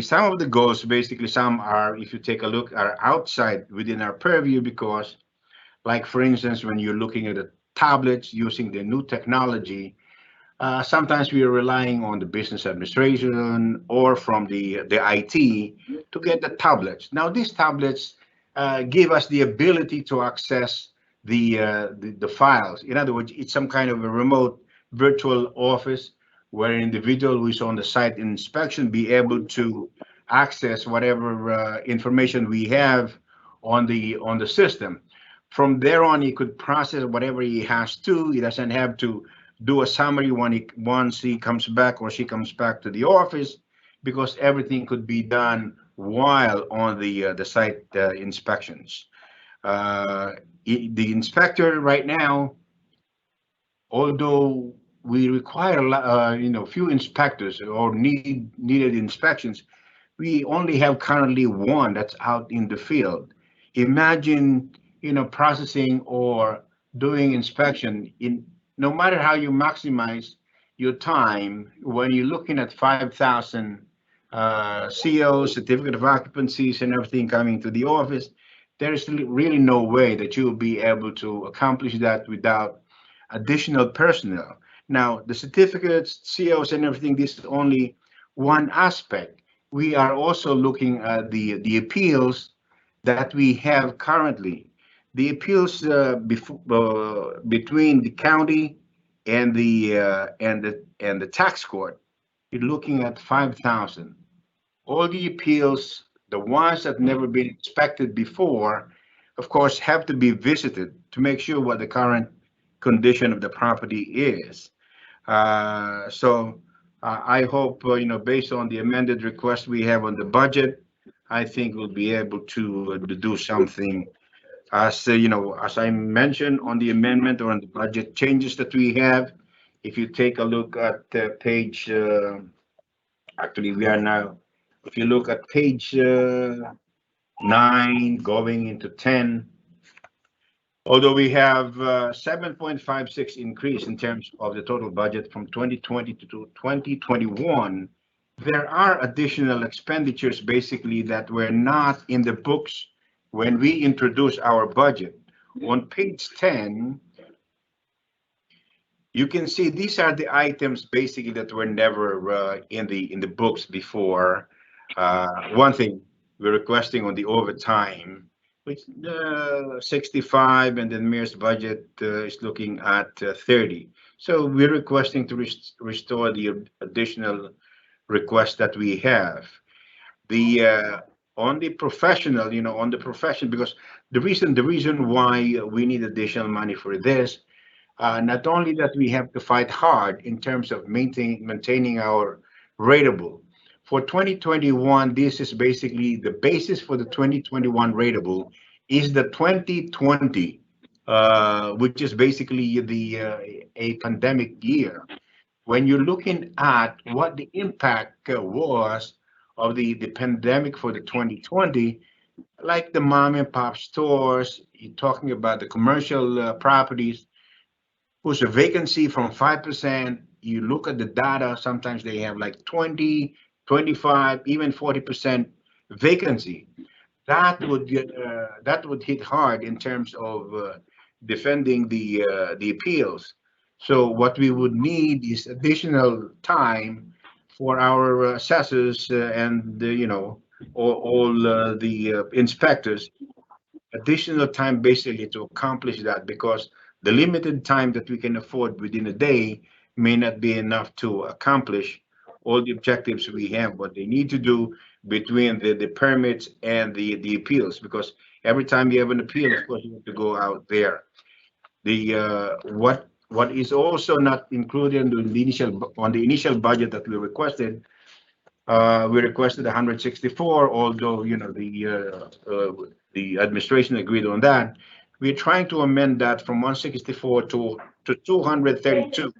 Some of the goals, basically some are, if you take a look, are outside within our purview, because like for instance, when you're looking at the tablets using the new technology, sometimes we are relying on the business administration or from the IT to get the tablets. Now these tablets give us the ability to access the files. In other words, it's some kind of a remote virtual office where an individual who is on the site inspection be able to access whatever information we have on the system. From there on, he could process whatever he has to. He doesn't have to do a summary once he comes back or she comes back to the office, because everything could be done while on the site inspections. The inspector right now, although we require few inspectors or needed inspections, we only have currently one that's out in the field. Imagine processing or doing inspection, no matter how you maximize your time, when you're looking at 5,000 COs, certificate of occupancies, and everything coming to the office, there's really no way that you will be able to accomplish that without additional personnel. Now, the certificates, COs, and everything, this is only one aspect. We are also looking at the appeals that we have currently. The appeals between the county and the tax court, you're looking at 5,000. All the appeals, the ones that never been inspected before, of course, have to be visited to make sure what the current condition of the property is. So I hope, based on the amended request we have on the budget, I think we'll be able to do something. As as I mentioned on the amendment or on the budget changes that we have, if you take a look at page, actually we are now, if you look at page 9 going into 10, although we have 7.56 increase in terms of the total budget from 2020 to 2021, there are additional expenditures basically that were not in the books when we introduced our budget. On page 10, you can see these are the items basically that were never in the books before. One thing we're requesting on the overtime, which 65, and then mayor's budget is looking at 30. So we're requesting to restore the additional request that we have. On the professional, because the reason why we need additional money for this, not only that we have to fight hard in terms of maintaining our rateable. For 2021, this is basically the basis for the 2021 rateable is the 2020, which is basically a pandemic year. When you're looking at what the impact was of the pandemic for the 2020, like the mom and pop stores, you're talking about the commercial properties, whose a vacancy from 5%, you look at the data, sometimes they have like 20, 25, even 40% vacancy. That would hit hard in terms of defending the appeals. So what we would need is additional time for our assessors and all the inspectors additional time basically to accomplish that, because the limited time that we can afford within a day may not be enough to accomplish all the objectives we have, what they need to do between the permits and the appeals, because every time you have an appeal, of course, you have to go out there. The what is also not included in the initial budget that we requested, we requested 164, although, you know, the administration agreed on that. We're trying to amend that from 164 to 232,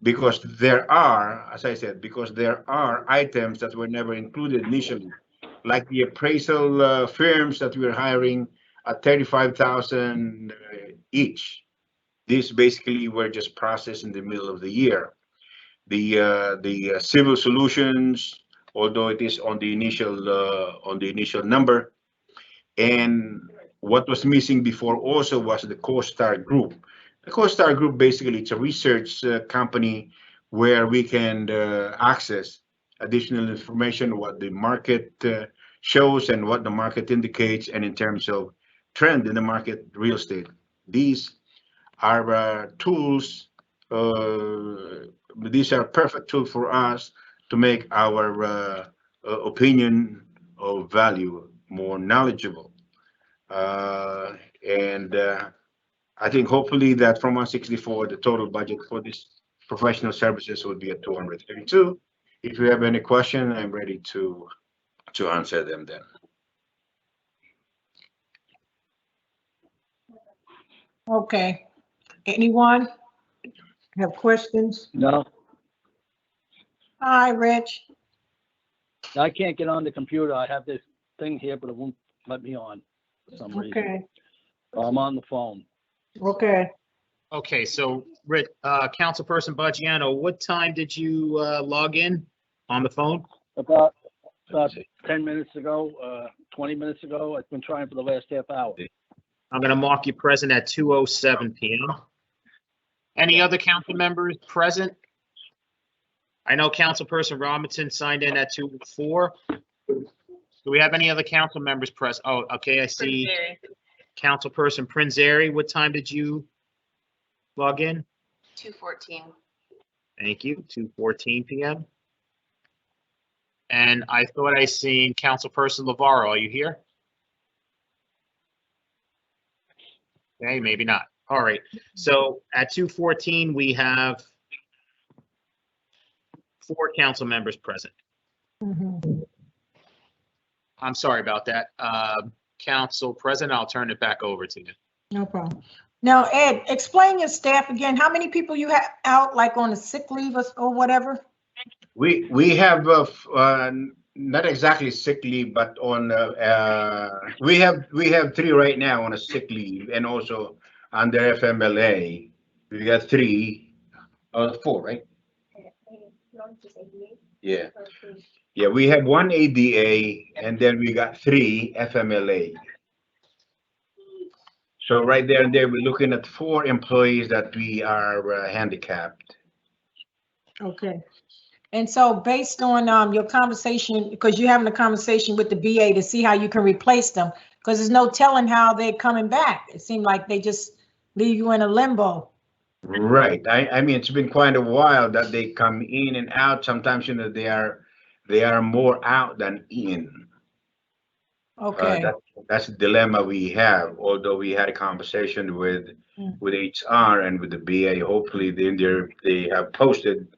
because there are, as I said, because there are items that were never included initially, like the appraisal firms that we're hiring at 35,000 each. These basically were just processed in the middle of the year. The civil solutions, although it is on the initial number, and what was missing before also was the CoStar Group. The CoStar Group basically, it's a research company where we can access additional information, what the market shows and what the market indicates, and in terms of trend in the market real estate. These are tools. These are perfect tools for us to make our opinion of value more knowledgeable. And I think hopefully that from 164, the total budget for this professional services would be at 232. If you have any question, I'm ready to answer them then. Okay. Anyone have questions? No, Hi, Rich. I can't get on the computer. I have this thing here, but it won't let me on for some reason. Okay. I'm on the phone. Okay. Okay, so Rick, Councilperson Baggiano, what time did you log in on the phone? About 10 minutes ago, 20 minutes ago. I've been trying for the last half hour. I'm going to mark you present at 2:07 p.m. Any other council members present? I know Councilperson Robinson signed in at 2:04. Do we have any other council members present? Oh, okay, I see Councilperson Prinzeri. What time did you log in? 2:14. Thank you, 2:14 p.m. And I thought I seen Councilperson Lavarro. Are you here? Okay, maybe not. All right. So at 2:14, we have 4 council members present. Mhm. I'm sorry about that. Council President, I'll turn it back over to you. No problem. Now, Ed, explain your staff again. How many people you have out, like on a sick leave or whatever? We have not exactly sick leave, but on we have 3 right now on a sick leave, and also under FMLA we got 3, 4, right? Yeah, yeah. We have 1 ADA, and then we got 3 FMLA. So right there and there, we're looking at 4 employees that we are handicapped. Okay. And so based on your conversation, because you're having a conversation with the BA to see how you can replace them, because there's no telling how they're coming back. It seemed like they just leave you in a limbo. Right. I mean, it's been quite a while that they come in and out. Sometimes, you know, they are more out than in. Okay. That's the dilemma we have. Although we had a conversation with HR and with the BA, hopefully they have posted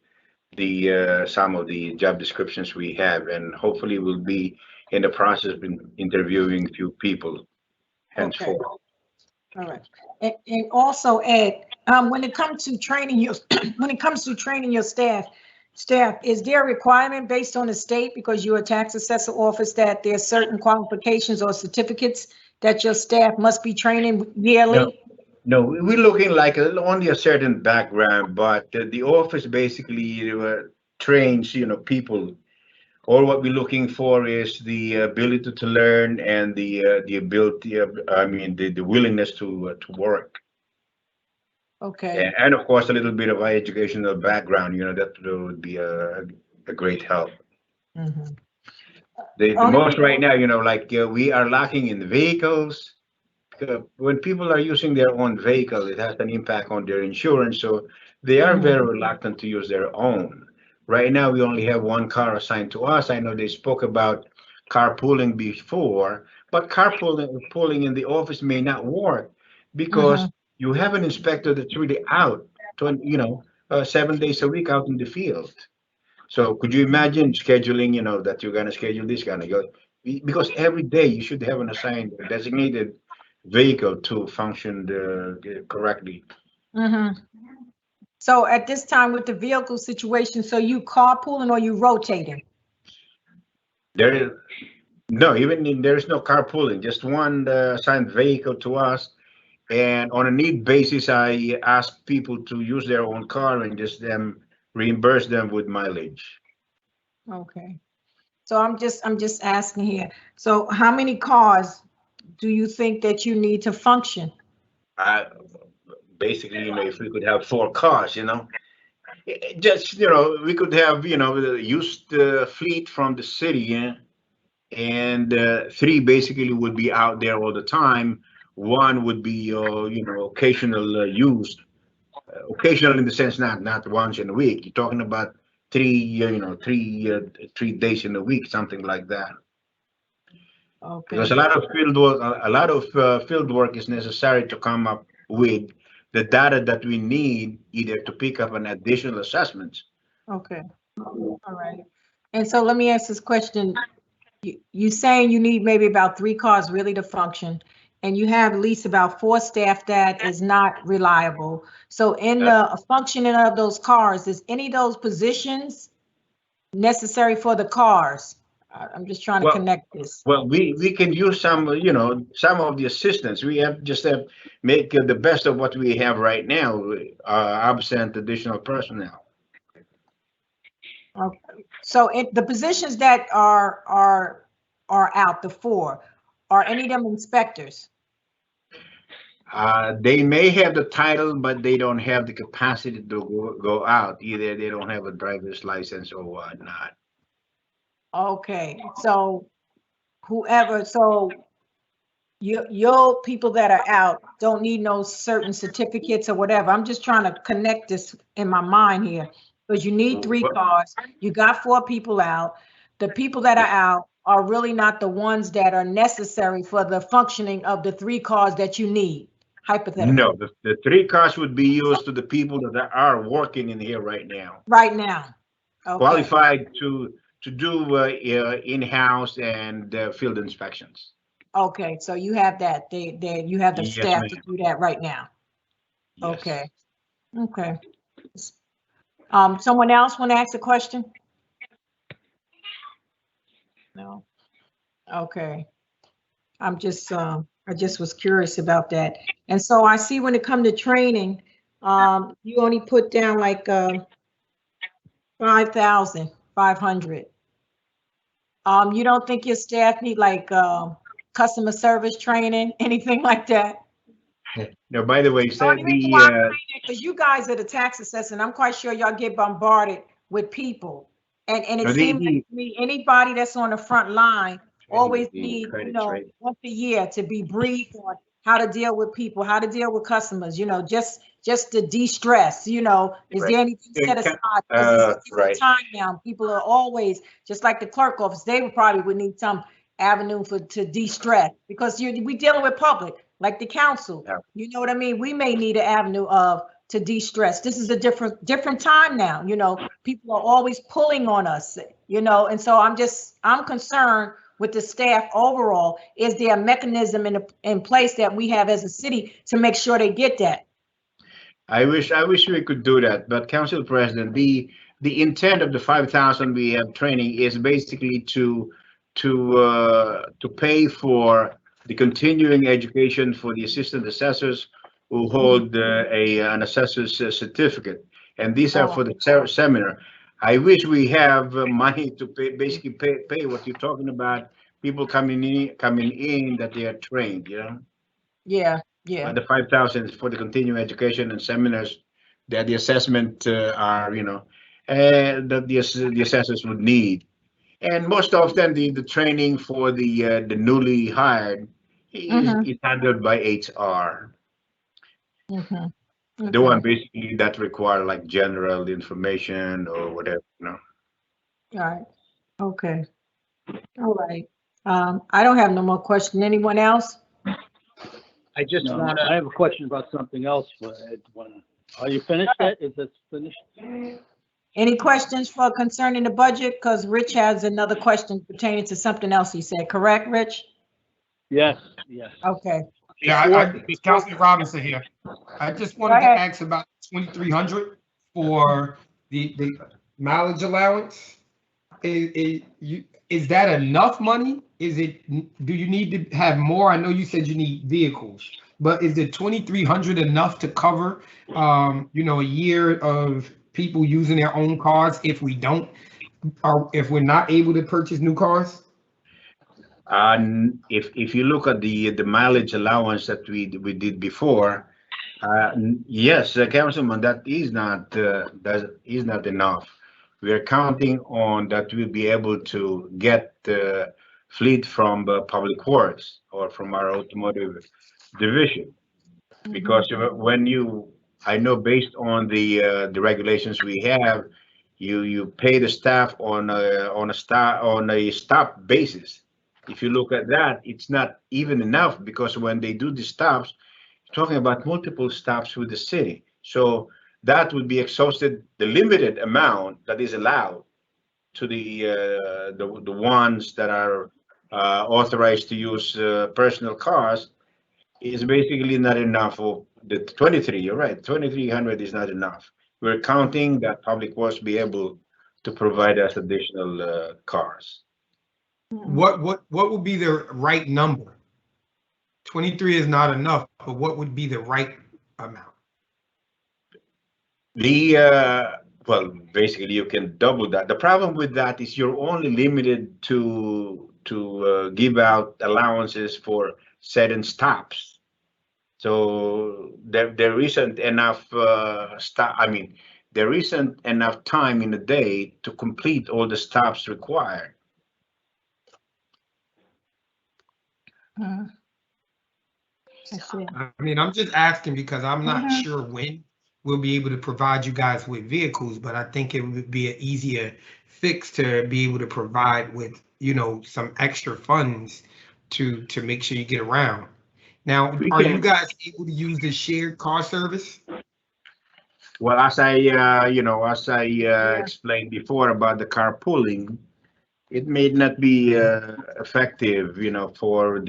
the some of the job descriptions we have, and hopefully we'll be in the process of interviewing a few people henceforth. Okay. All right. And also, Ed, when it comes to training your staff, is there a requirement based on the state, because you're a tax assessor office, that there's certain qualifications or certificates that your staff must be training yearly? No, we're looking like only a certain background, but the office basically trains, you know, people. All what we're looking for is the ability to learn and the ability of, I mean, the willingness to work. Okay. And of course, a little bit of educational background, you know, that would be a great help. Mm-hmm. The Only- most right now, like we are lacking in the vehicles. When people are using their own vehicle, it has an impact on their insurance. So they are very reluctant to use their own. Right now, we only have one car assigned to us. I know they spoke about carpooling before, but carpooling in the office may not work because you have an inspector that's really out, 7 days a week out in the field. So could you imagine scheduling, that you're gonna schedule this kind of go? Because every day you should have an assigned designated vehicle to function correctly. So at this time with the vehicle situation, so you carpooling or you rotating? There's no carpooling, just one assigned vehicle to us. And on a need basis, I ask people to use their own car and just reimburse them with mileage. Okay. So I'm just asking here. So how many cars do you think that you need to function? Basically, if we could have 4 cars, just, we could have, the used fleet from the city, and 3 basically would be out there all the time. 1 would be, occasional used, occasional in the sense not once in a week. You're talking about 3 days in a week, something like that. Okay. Because a lot of field work is necessary to come up with the data that we need either to pick up an additional assessment. Okay. All right. And so let me ask this question. You saying you need maybe about 3 cars really to function, and you have at least about 4 staff that is not reliable. So in the functioning of those cars, is any of those positions necessary for the cars? I'm just trying to connect this. Well, we can use some of the assistance. We have make the best of what we have right now, absent additional personnel. Okay. So the positions that are out, the 4, are any of them inspectors? They may have the title, but they don't have the capacity to go out. Either they don't have a driver's license or whatnot. Okay, so your people that are out don't need no certain certificates or whatever. I'm just trying to connect this in my mind here, because you need 3 cars, you got 4 people out. The people that are out are really not the ones that are necessary for the functioning of the 3 cars that you need, hypothetically. No, the 3 cars would be used to the people that are working in here right now. Right now. Okay. Qualified to do in-house and field inspections. Okay, so you have that. You have the staff to do that right now. Yes. Okay. Okay. Someone else want to ask a question? No. Okay. I just was curious about that. And so I see when it comes to training, you only put down like 5,500. You don't think your staff need like customer service training, anything like that? No, by the way, because you guys are the tax assessor, and I'm quite sure y'all get bombarded with people. And it seems like to me, anybody that's on the front line always need, once a year to be briefed on how to deal with people, how to deal with customers, just to de-stress, is there anything set aside? Because it's a different time now. People are always, just like the clerk office, they probably would need some avenue to de-stress, because we dealing with public, like the council. You know what I mean? We may need an avenue to de-stress. This is a different time now. People are always pulling on us, and so I'm concerned with the staff overall. Is there a mechanism in place that we have as a city to make sure they get that? I wish we could do that, but Council President, the intent of the 5,000 we have training is basically to pay for the continuing education for the assistant assessors who hold an assessor's certificate, and these are for the seminar. I wish we have money to basically pay what you're talking about. People coming in that they are trained. Yeah. The 5,000 is for the continuing education and seminars that the assessment are, that the assessors would need. And most often the training for the newly hired is handled by HR. Mhm. The one Okay. basically that require like general information or whatever, you know. All right. Okay. All right. I don't have no more questions. Anyone else? I just No, want I to, have a question about something else. But are you finished yet? Is this finished? Any questions for concerning the budget? Because Rich has another question pertaining to something else he said, correct, Rich? Yes, yes. Okay. Yeah, Councilman Robinson here. I just wanted to ahead. ask about 2,300 for the mileage allowance. Is that enough money? Do you need to have more? I know you said you need vehicles, but is the 2,300 enough to cover, a year of people using their own cars if we don't, or if we're not able to purchase new cars? If you look at the mileage allowance that we did before, yes, Councilman, that is not enough. We are counting on that we'll be able to get the fleet from Public Works or from our automotive division, because I know based on the regulations we have, you pay the staff on a stop basis. If you look at that, it's not even enough, because when they do the stops, talking about multiple stops with the city. So that would be exhausted, the limited amount that is allowed to the ones that are authorized to use personal cars is basically not enough for the 23. You're right, 2,300 is not enough. We're counting that Public Works be able to provide us additional cars. What would be the right number? 23 is not enough, but what would be the right amount? Well, basically you can double that. The problem with that is you're only limited to give out allowances for certain stops. So there isn't enough there isn't enough time in the day to complete all the stops required. I see. I mean, I'm just asking because I'm not sure when we'll be able to provide you guys with vehicles, but I think it would be an easier fix to be able to provide with, some extra funds to make sure you get around. Now, are you guys able to use the shared car service? Well, as I explained before about the carpooling, it may not be effective, for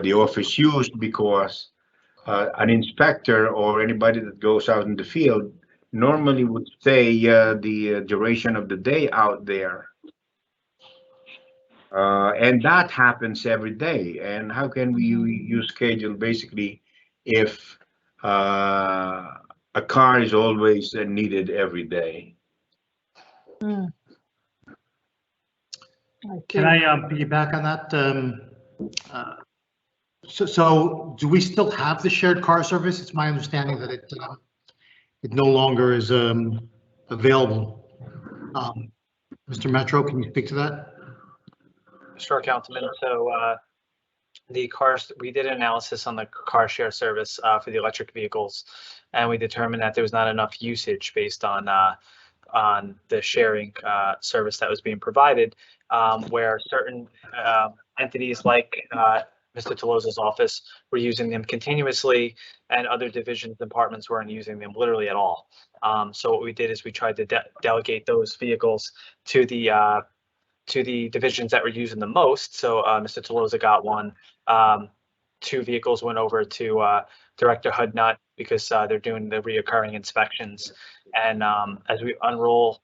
the office use, because an inspector or anybody that goes out in the field normally would stay the duration of the day out there. And that happens every day. And how can you schedule basically if a car is always needed every day? Can I piggyback on that? So do we still have the shared car service? It's my understanding that it no longer is available. Mr. Metro, can you speak to that? Sure, Councilman. So we did an analysis on the car share service for the electric vehicles, and we determined that there was not enough usage based on the sharing service that was being provided, where certain entities like Mr. Tolosa's office were using them continuously, and other divisions and departments weren't using them literally at all. So what we did is we tried to delegate those vehicles to the divisions that were using the most. So Mr. Tolosa got one. 2 vehicles went over to Director Hudnut because they're doing the reoccurring inspections. And as we unroll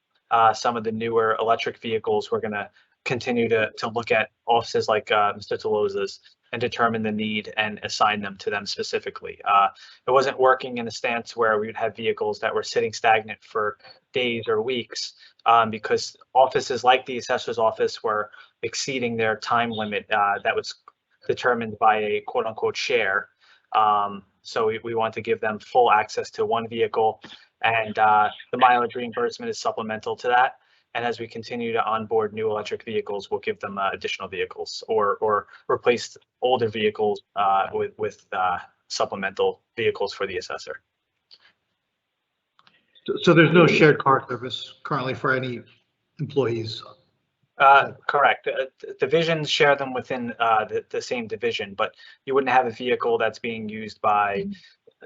some of the newer electric vehicles, we're going to continue to look at offices like Mr. Tolosa's and determine the need and assign them to them specifically. It wasn't working in a stance where we would have vehicles that were sitting stagnant for days or weeks, because offices like the assessor's office were exceeding their time limit that was determined by a quote unquote share. So we want to give them full access to one vehicle, and the mileage reimbursement is supplemental to that. And as we continue to onboard new electric vehicles, we'll give them additional vehicles or replace older vehicles with supplemental vehicles for the assessor. So there's no shared car service currently for any employees? Correct. Divisions share them within the same division, but you wouldn't have a vehicle that's being used by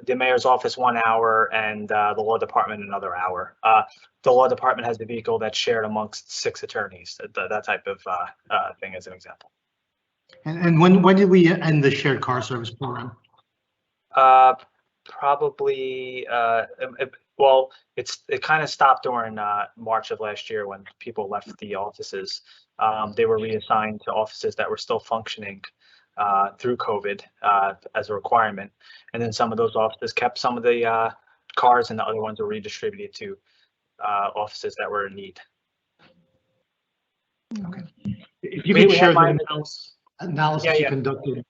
the mayor's office 1 hour and the law department another hour. The law department has the vehicle that's shared amongst 6 attorneys, that type of thing as an example. And when did we end the shared car service program? Probably, well, it kind of stopped during March of last year when people left the offices. They were reassigned to offices that were still functioning through COVID as a requirement. And then some of those offices kept some of the cars and the other ones were redistributed to offices that were in need. Okay. If you could share the analysis Yeah. you conducted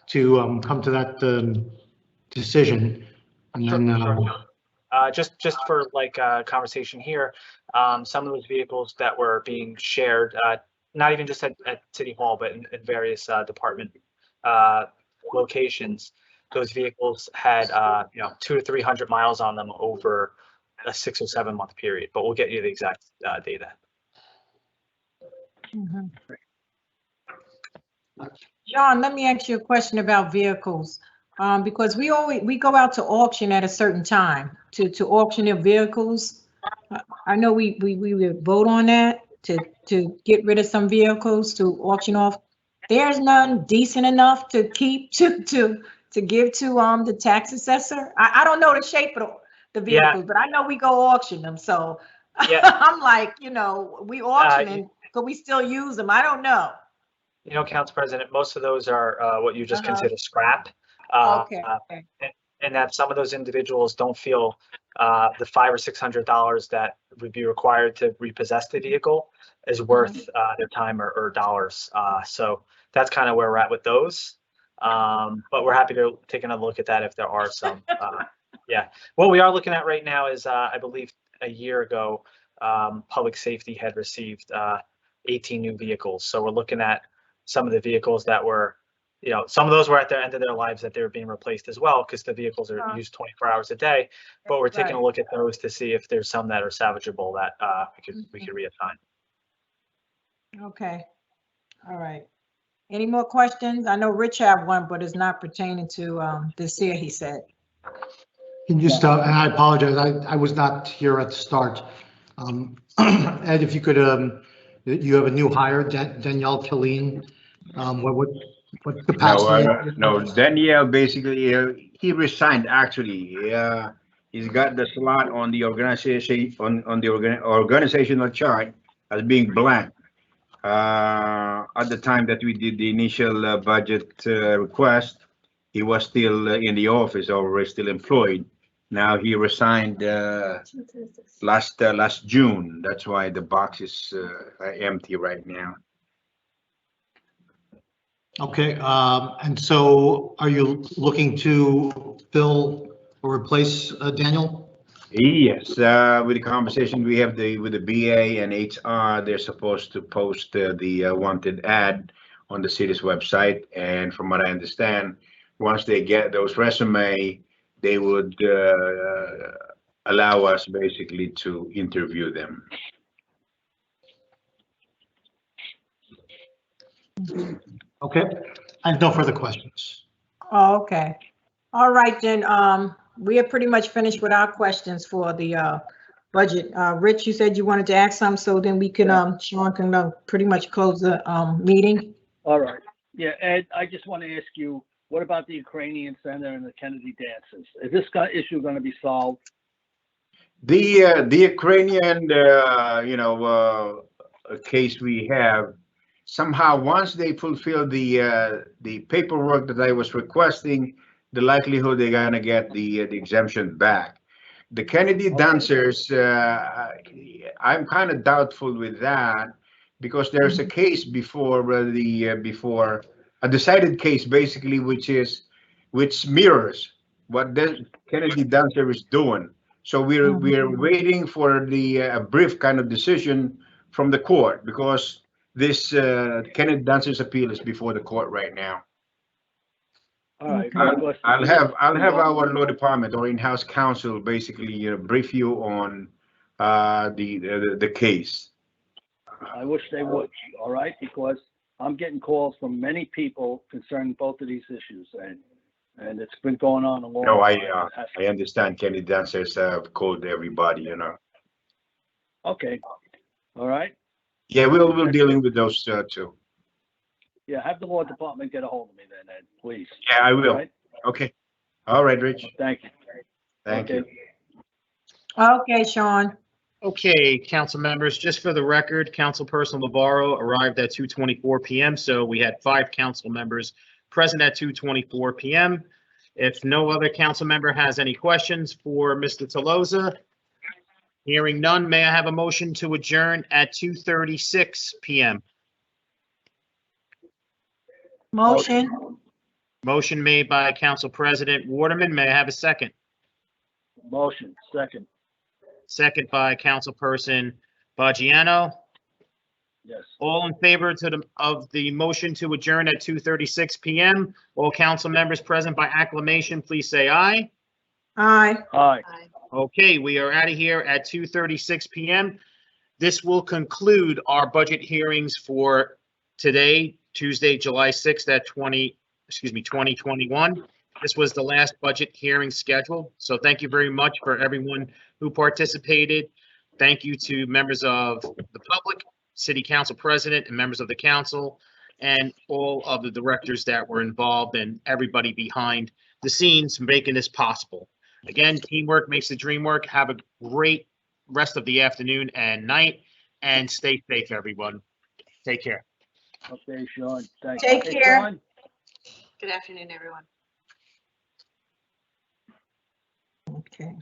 to come to that decision, and then just for like conversation here, some of those vehicles that were being shared, not even just at City Hall, but in various department locations, those vehicles had 200 to 300 miles on them over a 6 or 7 month period. But we'll get you the exact data. John, let me ask you a question about vehicles. Because we go out to auction at a certain time to auction their vehicles. I know we would vote on that to get rid of some vehicles to auction off. There's none decent enough to keep to give to the tax assessor. I don't know the shape of the vehicles, but I know we go auction them. So I'm like, we auctioning, but we still use them. I don't know. Council President, most of those are what you just consider scrap. Okay. And that some of those individuals don't feel the $500 or $600 that would be required to repossess the vehicle is worth their time or dollars. So that's kind of where we're at with those. But we're happy to take another look at that if there are some. What we are looking at right now is, I believe a year ago, public safety had received 18 new vehicles. So we're looking at some of the vehicles that were, some of those were at the end of their lives that they were being replaced as well, because the vehicles are used 24 hours a day. But we're taking a look at those to see if there's some that are salvageable that we could reassign. Okay. All right. Any more questions? I know Rich had one, but it's not pertaining to this year, he said. Can you stop? And I apologize, I was not here at the start. Ed, if you could, you have a new hire, Danielle Killeen. What capacity? No, Danielle basically he resigned actually. He's got the slot on the organization on the organizational chart as being blank. At the time that we did the initial budget request, he was still in the office or still employed. Now he resigned last June. That's why the box is empty right now. Okay, and so are you looking to fill or replace Daniel? Yes, with the conversation we have with the BA and HR, they're supposed to post the wanted ad on the city's website. And from what I understand, once they get those resumes, they would allow us basically to interview them. Okay, I have no further questions. Oh, okay. All right, then. We are pretty much finished with our questions for the budget. Rich, you said you wanted to ask some, so then we can, Sean can pretty much close the meeting. All right. Yeah, Ed, I just want to ask you, what about the Ukrainian Center and the Kennedy dances? Is this issue going to be solved? The Ukrainian, case we have, somehow once they fulfill the paperwork that I was requesting, the likelihood they're gonna get the exemption back. The Kennedy dancers, I'm kind of doubtful with that because there's a case before before a decided case basically, which mirrors what the Kennedy dancer is doing. So we're waiting for the brief kind of decision from the court, because this Kenneth Dunce's appeal is before the court right now. All right. I'll have our law department or in-house counsel basically brief you on the case. I wish they would, all right, because I'm getting calls from many people concerning both of these issues, and it's been going on a long No, time. I understand Kenny Dancers have called everybody, Okay, all right. Yeah, we're dealing with those too. Yeah, have the law department get a hold of me then, Ed, please. Yeah, I will. All right? Okay. All right, Rich. Thank you. Thank you. Okay, Sean. Okay, council members, just for the record, Councilperson Navarro arrived at 2:24 PM, so we had 5 council members present at 2:24 PM. If no other council member has any questions for Mr. Tolosa, hearing none, may I have a motion to adjourn at 2:36 PM? Motion. Motion made by Council President Waterman. May I have a second? Motion, second, Second by Councilperson Baggiano. yes. All in favor of the motion to adjourn at 2:36 PM? All council members present by acclamation, please say aye. Aye. Aye. Okay, we are out of here at 2:36 PM. This will conclude our budget hearings for today, Tuesday, July 6th at 2021. This was the last budget hearing scheduled. So thank you very much for everyone who participated. Thank you to members of the public, city council president, and members of the council, and all of the directors that were involved and everybody behind the scenes making this possible. Again, teamwork makes the dream work. Have a great rest of the afternoon and night, and stay safe, everyone. Take care. Okay, Sean, thanks. Take Hey, care. Sean? Good afternoon, everyone. Okay.